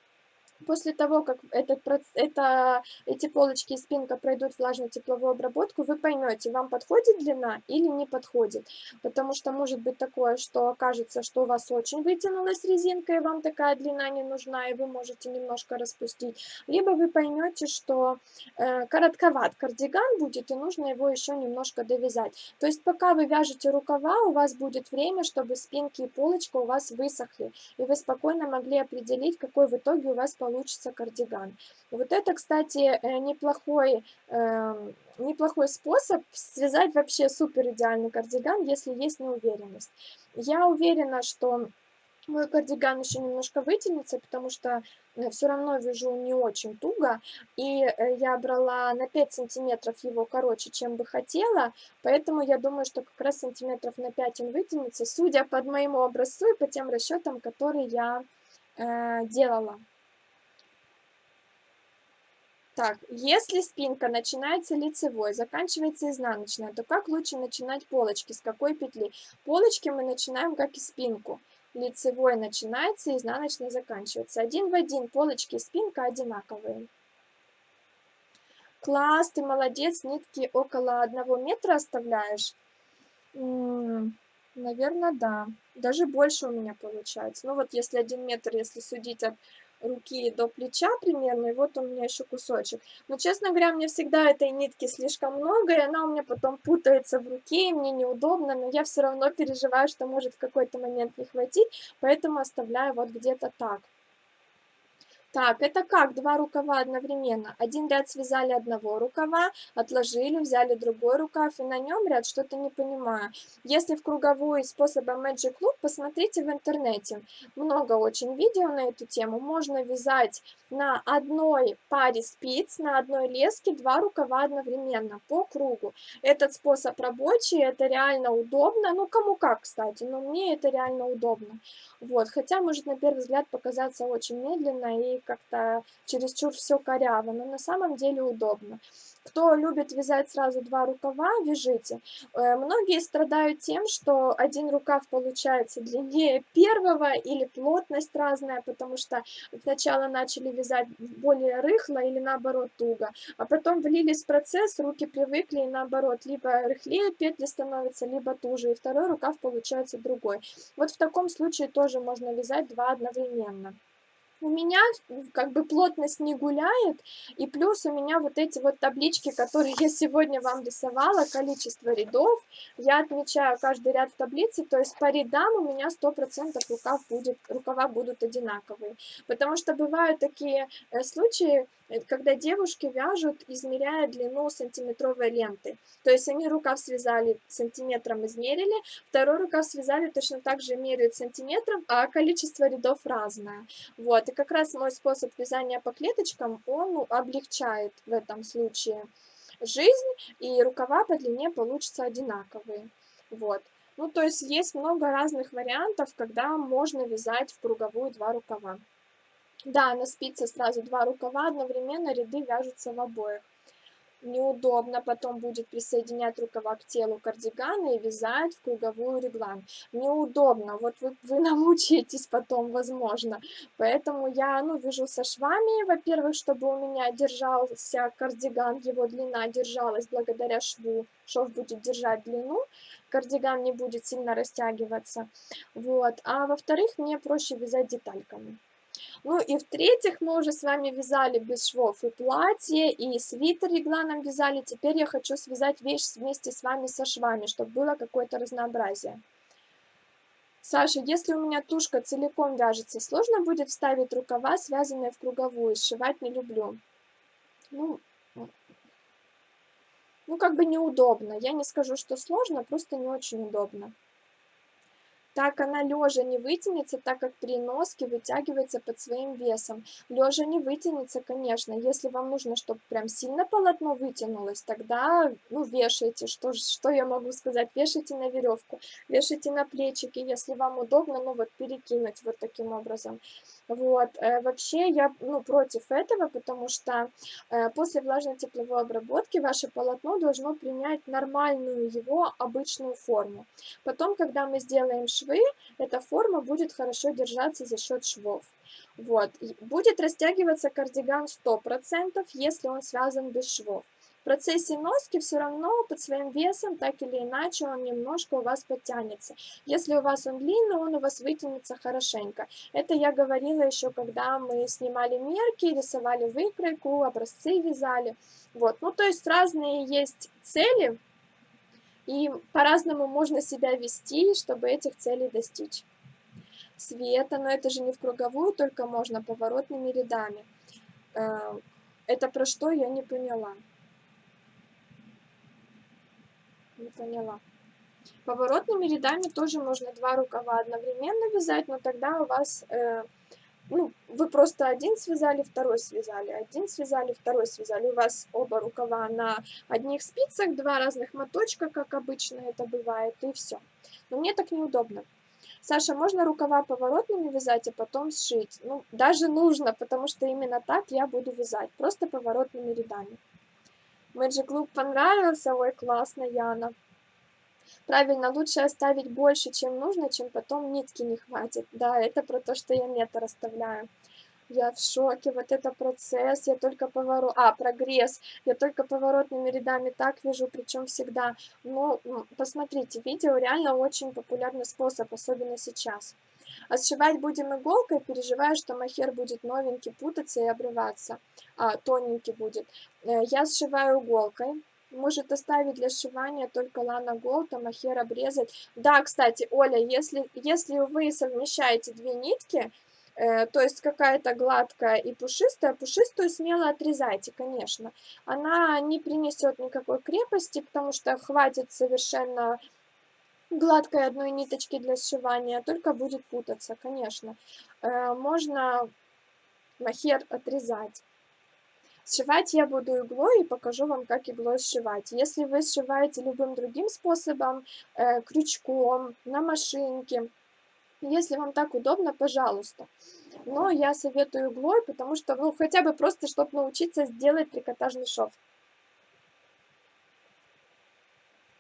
после того, как эти полочки и спинка пройдут влажно-тепловую обработку, вы поймете, вам подходит длина или не подходит. Потому что может быть такое, что окажется, что у вас очень вытянулась резинка, и вам такая длина не нужна, и вы можете немножко распустить. Либо вы поймете, что коротковат кардиган будет, и нужно его еще немножко довязать. То есть пока вы вяжете рукава, у вас будет время, чтобы спинки и полочка у вас высохли, и вы спокойно могли определить, какой в итоге у вас получится кардиган. Вот это, кстати, неплохой способ связать вообще супер идеальный кардиган, если есть неуверенность. Я уверена, что мой кардиган еще немножко вытянется, потому что все равно вяжу не очень туго, и я брала на 5 сантиметров его короче, чем бы хотела, поэтому я думаю, что как раз сантиметров на 5 он вытянется, судя по моему образцу и по тем расчетам, которые я делала. Так, если спинка начинается лицевой, заканчивается изнаночная, то как лучше начинать полочки, с какой петли? Полочки мы начинаем как и спинку. Лицевой начинается, изнаночной заканчивается. Один в один, полочки и спинка одинаковые. Класс, ты молодец, нитки около 1 метра оставляешь? Наверное, да. Даже больше у меня получается. Ну вот если 1 метр, если судить от руки до плеча примерно, и вот у меня еще кусочек. Но, честно говоря, мне всегда этой нитки слишком много, и она у меня потом путается в руке, и мне неудобно, но я все равно переживаю, что может в какой-то момент не хватить, поэтому оставляю вот где-то так. Так, это как 2 рукава одновременно? Один ряд связали одного рукава, отложили, взяли другой рукав, и на нем ряд, что-то не понимаю. Если в круговую способом Magic Loop, посмотрите в интернете. Много очень видео на эту тему. Можно вязать на одной паре спиц, на одной леске 2 рукава одновременно по кругу. Этот способ рабочий, это реально удобно. Ну, кому как, кстати, но мне это реально удобно. Вот, хотя может на первый взгляд показаться очень медленно и как-то чересчур все коряво, но на самом деле удобно. Кто любит вязать сразу 2 рукава, вяжите. Многие страдают тем, что один рукав получается длиннее первого или плотность разная, потому что сначала начали вязать более рыхло или наоборот туго, а потом влились в процесс, руки привыкли и наоборот, либо рыхлее петли становятся, либо туже, и второй рукав получается другой. Вот в таком случае тоже можно вязать 2 одновременно. У меня как бы плотность не гуляет, и плюс у меня вот эти вот таблички, которые я сегодня вам рисовала, количество рядов, я отмечаю каждый ряд в таблице, то есть по рядам у меня 100% рукава будут одинаковые. Потому что бывают такие случаи, когда девушки вяжут, измеряя длину сантиметровой ленты. То есть они рукав связали сантиметром, измерили, второй рукав связали, точно так же меряют сантиметром, а количество рядов разное. Вот, и как раз мой способ вязания по клеточкам, он облегчает в этом случае жизнь, и рукава по длине получатся одинаковые. Вот. Ну, то есть есть много разных вариантов, когда можно вязать в круговую 2 рукава. Да, на спице сразу 2 рукава одновременно, ряды вяжутся в обоих. Неудобно потом будет присоединять рукава к телу кардигана и вязать в круговую реглан. Неудобно, вот вы намучаетесь потом, возможно. Поэтому я, ну, вяжу со швами, во-первых, чтобы у меня держался кардиган, его длина держалась благодаря шву. Шов будет держать длину, кардиган не будет сильно растягиваться. Вот. А во-вторых, мне проще вязать детальками. Ну и в-третьих, мы уже с вами вязали без швов и платье, и свитер регланом вязали. Теперь я хочу связать вещь вместе с вами со швами, чтобы было какое-то разнообразие. Саша, если у меня тушка целиком вяжется, сложно будет вставить рукава, связанные в круговую? Сшивать не люблю. Ну, ну как бы неудобно. Я не скажу, что сложно, просто не очень удобно. Так она лежа не вытянется, так как при носке вытягивается под своим весом. Лежа не вытянется, конечно. Если вам нужно, чтобы прям сильно полотно вытянулось, тогда, ну, вешайте. Что я могу сказать? Вешайте на веревку, вешайте на плечики, если вам удобно, ну, вот перекинуть вот таким образом. Вот. Вообще я, ну, против этого, потому что после влажно-тепловой обработки ваше полотно должно принять нормальную его обычную форму. Потом, когда мы сделаем швы, эта форма будет хорошо держаться за счет швов. Вот. Будет растягиваться кардиган 100%, если он связан без швов. В процессе носки все равно под своим весом, так или иначе, он немножко у вас подтянется. Если у вас он длинный, он у вас вытянется хорошенько. Это я говорила еще, когда мы снимали мерки, рисовали выкройку, образцы вязали. Вот. Ну, то есть разные есть цели, и по-разному можно себя вести, чтобы этих целей достичь. Света, но это же не в круговую, только можно поворотными рядами. Это про что, я не поняла. Не поняла. Поворотными рядами тоже можно 2 рукава одновременно вязать, но тогда у вас, ну, вы просто один связали, второй связали, один связали, второй связали. У вас оба рукава на одних спицах, 2 разных моточка, как обычно это бывает, и все. Но мне так неудобно. Саша, можно рукава поворотными вязать, а потом сшить? Ну, даже нужно, потому что именно так я буду вязать, просто поворотными рядами. Magic Look понравился? Ой, классно, Яна. Правильно, лучше оставить больше, чем нужно, чем потом нитки не хватит. Да, это про то, что я метр расставляю. Я в шоке, вот это процесс, я только прогресс, я только поворотными рядами так вяжу, причем всегда. Но посмотрите, видео реально очень популярный способ, особенно сейчас. А сшивать будем иголкой, переживаю, что махер будет новенький путаться и обрываться, тоненький будет. Я сшиваю иголкой. Может оставить для сшивания только лана голд, а махер обрезать. Да, кстати, Оля, если вы совмещаете две нитки, то есть какая-то гладкая и пушистая, пушистую смело отрезайте, конечно. Она не принесет никакой крепости, потому что хватит совершенно гладкой одной ниточки для сшивания, только будет путаться, конечно. Можно махер отрезать. Сшивать я буду иглой и покажу вам, как иглой сшивать. Если вы сшиваете любым другим способом, крючком, на машинке, если вам так удобно, пожалуйста. Но я советую иглой, потому что, ну, хотя бы просто, чтобы научиться сделать трикотажный шов.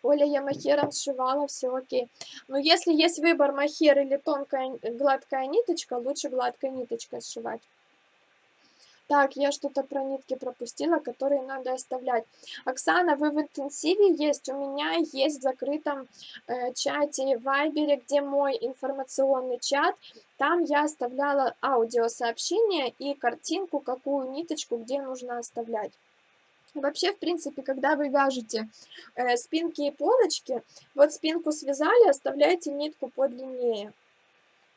Оля, я махером сшивала, все окей. Но если есть выбор махер или тонкая гладкая ниточка, лучше гладкой ниточкой сшивать. Так, я что-то про нитки пропустила, которые надо оставлять. Оксана, вы в интенсиве есть? У меня есть в закрытом чате в Вайбере, где мой информационный чат. Там я оставляла аудиосообщение и картинку, какую ниточку где нужно оставлять. Вообще, в принципе, когда вы вяжете спинки и полочки, вот спинку связали, оставляйте нитку подлиннее.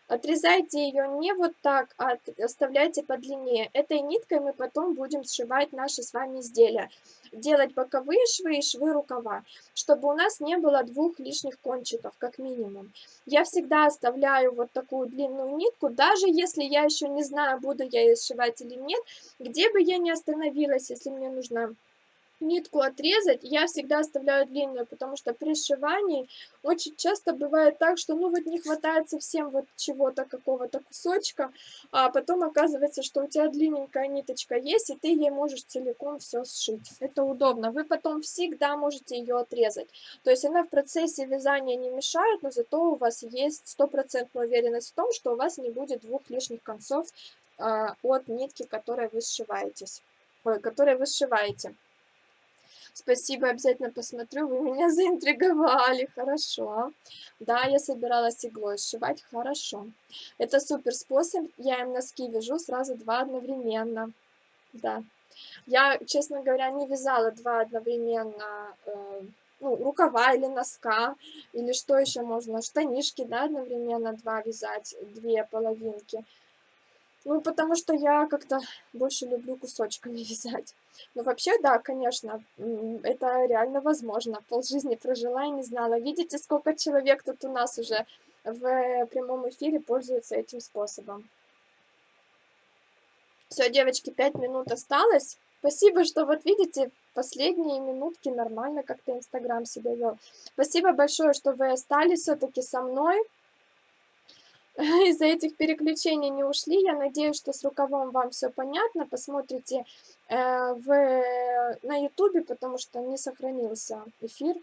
Отрезайте ее не вот так, а оставляйте подлиннее. Этой ниткой мы потом будем сшивать наши с вами изделия. Делать боковые швы и швы рукава, чтобы у нас не было двух лишних кончиков, как минимум. Я всегда оставляю вот такую длинную нитку, даже если я еще не знаю, буду я ее сшивать или нет, где бы я ни остановилась, если мне нужно нитку отрезать, я всегда оставляю длинную, потому что при сшивании очень часто бывает так, что ну вот не хватает совсем вот чего-то, какого-то кусочка, а потом оказывается, что у тебя длинненькая ниточка есть, и ты ей можешь целиком все сшить. Это удобно. Вы потом всегда можете ее отрезать. То есть она в процессе вязания не мешает, но зато у вас есть стопроцентная уверенность в том, что у вас не будет двух лишних концов от нитки, которой вы сшиваетесь. Ой, которой вы сшиваете. Спасибо, обязательно посмотрю, вы меня заинтриговали, хорошо. Да, я собиралась иглой сшивать, хорошо. Это супер способ, я им носки вяжу сразу 2 одновременно, да. Я, честно говоря, не вязала 2 одновременно, ну, рукава или носка, или что еще можно, штанишки, да, одновременно 2 вязать, 2 половинки. Ну, потому что я как-то больше люблю кусочками вязать. Но вообще, да, конечно, это реально возможно. Полжизни прожила и не знала. Видите, сколько человек тут у нас уже в прямом эфире пользуется этим способом. Все, девочки, 5 минут осталось. Спасибо, что вот видите, последние минутки нормально как-то Инстаграм себя вел. Спасибо большое, что вы остались все-таки со мной. Из-за этих переключений не ушли. Я надеюсь, что с рукавом вам все понятно. Посмотрите на ютубе, потому что не сохранился эфир.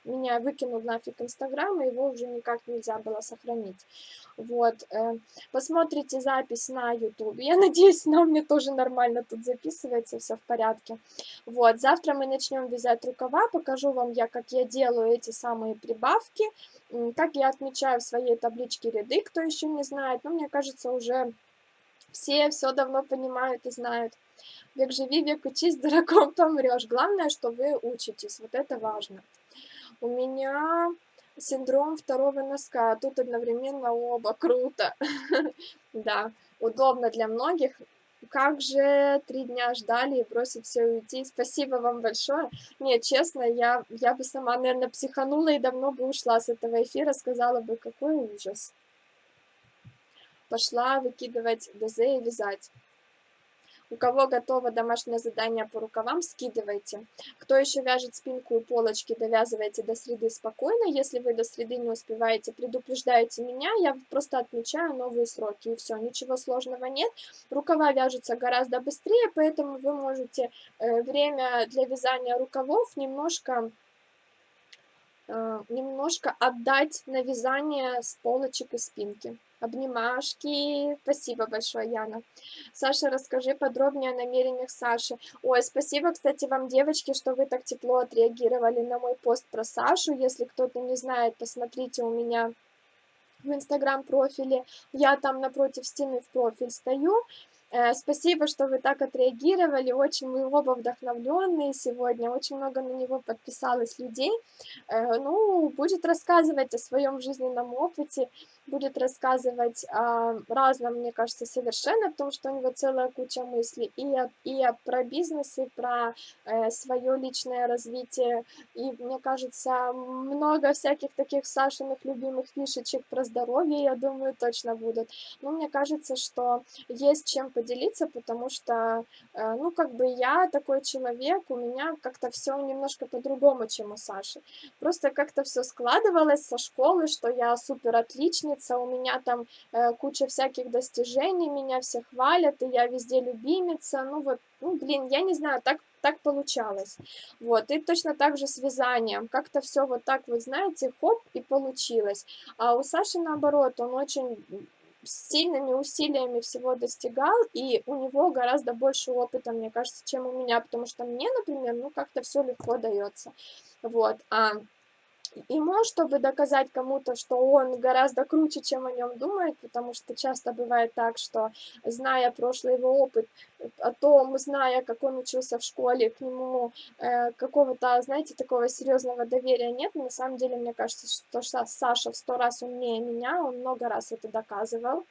Меня выкинул нафиг Инстаграм, и его уже никак нельзя было сохранить. Вот. Посмотрите запись на ютубе. Я надеюсь, она у меня тоже нормально тут записывается, все в порядке. Вот. Завтра мы начнем вязать рукава. Покажу вам как я делаю эти самые прибавки. Как я отмечаю в своей табличке ряды, кто еще не знает, но мне кажется, уже все давно понимают и знают. Век живи, век учись, дураком помрешь. Главное, что вы учитесь, вот это важно. У меня синдром второго носка, а тут одновременно оба, круто. Да, удобно для многих. Как же 3 дня ждали и бросить все и уйти. Спасибо вам большое. Нет, честно, я бы сама, наверное, психанула и давно бы ушла с этого эфира, сказала бы, какой ужас. Пошла выкидывать ДЗ и вязать. У кого готово домашнее задание по рукавам, скидывайте. Кто еще вяжет спинку и полочки, довязывайте до среды спокойно. Если вы до среды не успеваете, предупреждаете меня, я просто отмечаю новые сроки, и все, ничего сложного нет. Рукава вяжутся гораздо быстрее, поэтому вы можете время для вязания рукавов немножко отдать на вязание с полочек и спинки. Обнимашки. Спасибо большое, Яна. Саша, расскажи подробнее о намерениях Саши. Ой, спасибо, кстати, вам, девочки, что вы так тепло отреагировали на мой пост про Сашу. Если кто-то не знает, посмотрите у меня в Инстаграм-профиле. Я там напротив стены в профиль стою. Спасибо, что вы так отреагировали. Очень мы оба вдохновленные сегодня. Очень много на него подписалось людей. Ну, будет рассказывать о своем жизненном опыте, будет рассказывать о разном, мне кажется, совершенно, потому что у него целая куча мыслей про бизнес, и про свое личное развитие. И, мне кажется, много всяких таких Сашиных любимых фишечек про здоровье, я думаю, точно будут. Но мне кажется, что есть чем поделиться, потому что, ну, как бы я такой человек, у меня как-то все немножко по-другому, чем у Саши. Просто как-то все складывалось со школы, что я супер отличница, у меня там куча всяких достижений, меня все хвалят, и я везде любимица. Ну вот, ну блин, я не знаю, так получалось. Вот, и точно так же с вязанием. Как-то все вот так, вот знаете, хоп, и получилось. А у Саши наоборот, он очень сильными усилиями всего достигал, и у него гораздо больше опыта, мне кажется, чем у меня, потому что мне, например, ну как-то все легко дается. Вот, ему, чтобы доказать кому-то, что он гораздо круче, чем о нем думает, потому что часто бывает так, что, зная прошлый его опыт, о том, зная, как он учился в школе, к нему какого-то, знаете, такого серьезного доверия нет. На самом деле, мне кажется, что Саша в 100 раз умнее меня, он много раз это доказывал.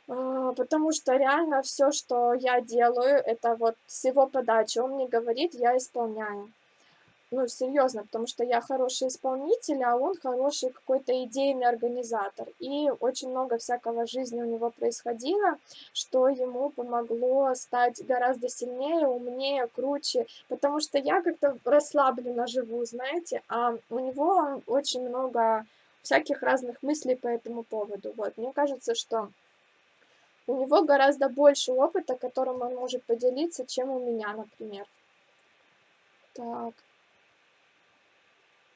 Потому что реально все, что я делаю, это вот с его подачи. Он мне говорит, я исполняю. ну, серьезно, потому что я хороший исполнитель, а он хороший какой-то идейный организатор. И очень много всякого в жизни у него происходило, что ему помогло стать гораздо сильнее, умнее, круче, потому что я как-то расслабленно живу, знаете, а у него очень много всяких разных мыслей по этому поводу. Вот, мне кажется, что у него гораздо больше опыта, которым он может поделиться, чем у меня, например. Так.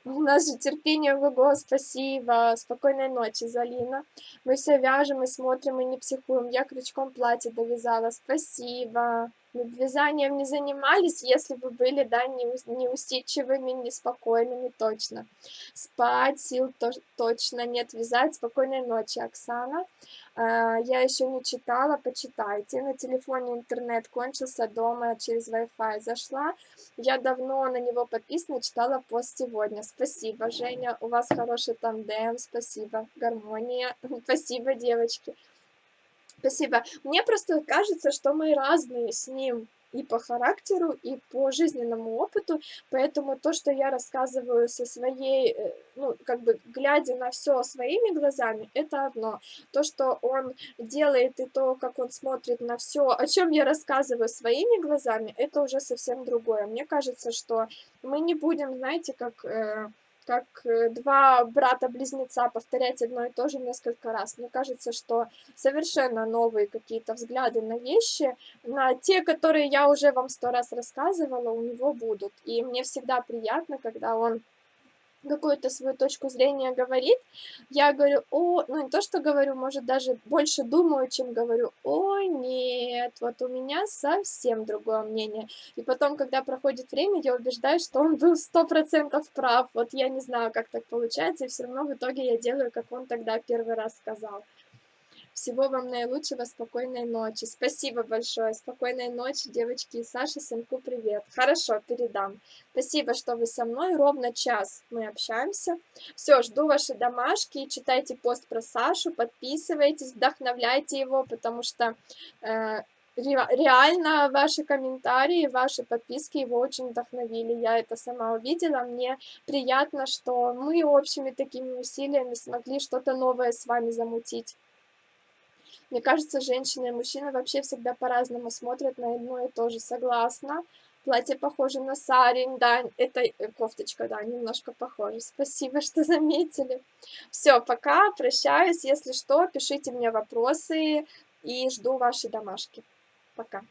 У нас же терпение ого, спасибо. Спокойной ночи, Залина. Мы все вяжем и смотрим, и не психуем. Я крючком платье довязала. Спасибо. Мы вязанием не занимались, если бы были, да, неусидчивыми, неспокойными, точно. Спать сил точно нет, вязать. Спокойной ночи, Оксана. Я еще не читала, почитайте. На телефоне интернет кончился, дома через Wi-Fi зашла. Я давно на него подписана, читала пост сегодня. Спасибо, Женя, у вас хороший тандем, спасибо, гармония, спасибо, девочки. Спасибо. Мне просто кажется, что мы разные с ним и по характеру, и по жизненному опыту, поэтому то, что я рассказываю со своей, ну, как бы, глядя на все своими глазами, это одно. То, что он делает, и то, как он смотрит на все, о чем я рассказываю своими глазами, это уже совсем другое. Мне кажется, что мы не будем, знаете, как два брата-близнеца повторять одно и то же несколько раз. Мне кажется, что совершенно новые какие-то взгляды на вещи, на те, которые я уже вам 100 раз рассказывала, у него будут. И мне всегда приятно, когда он какую-то свою точку зрения говорит, я говорю: "О", ну, не то, что говорю, может, даже больше думаю, чем говорю: "О нет, вот у меня совсем другое мнение". И потом, когда проходит время, я убеждаюсь, что он был 100% прав. Вот я не знаю, как так получается, и все равно в итоге я делаю, как он тогда первый раз сказал. Всего вам наилучшего, спокойной ночи. Спасибо большое. Спокойной ночи, девочки и Саша, сынку привет. Хорошо, передам. Спасибо, что вы со мной. Ровно час мы общаемся. Все, жду ваши домашки. Читайте пост про Сашу, подписывайтесь, вдохновляйте его, потому что реально ваши комментарии, ваши подписки его очень вдохновили. Я это сама увидела. Мне приятно, что мы общими такими усилиями смогли что-то новое с вами замутить. Мне кажется, женщина и мужчина вообще всегда по-разному смотрят на одно и то же. Согласна. Платье похоже на сарень, да, это кофточка, да, немножко похоже. Спасибо, что заметили. Все, пока, прощаюсь. Если что, пишите мне вопросы и жду ваши домашки. Пока.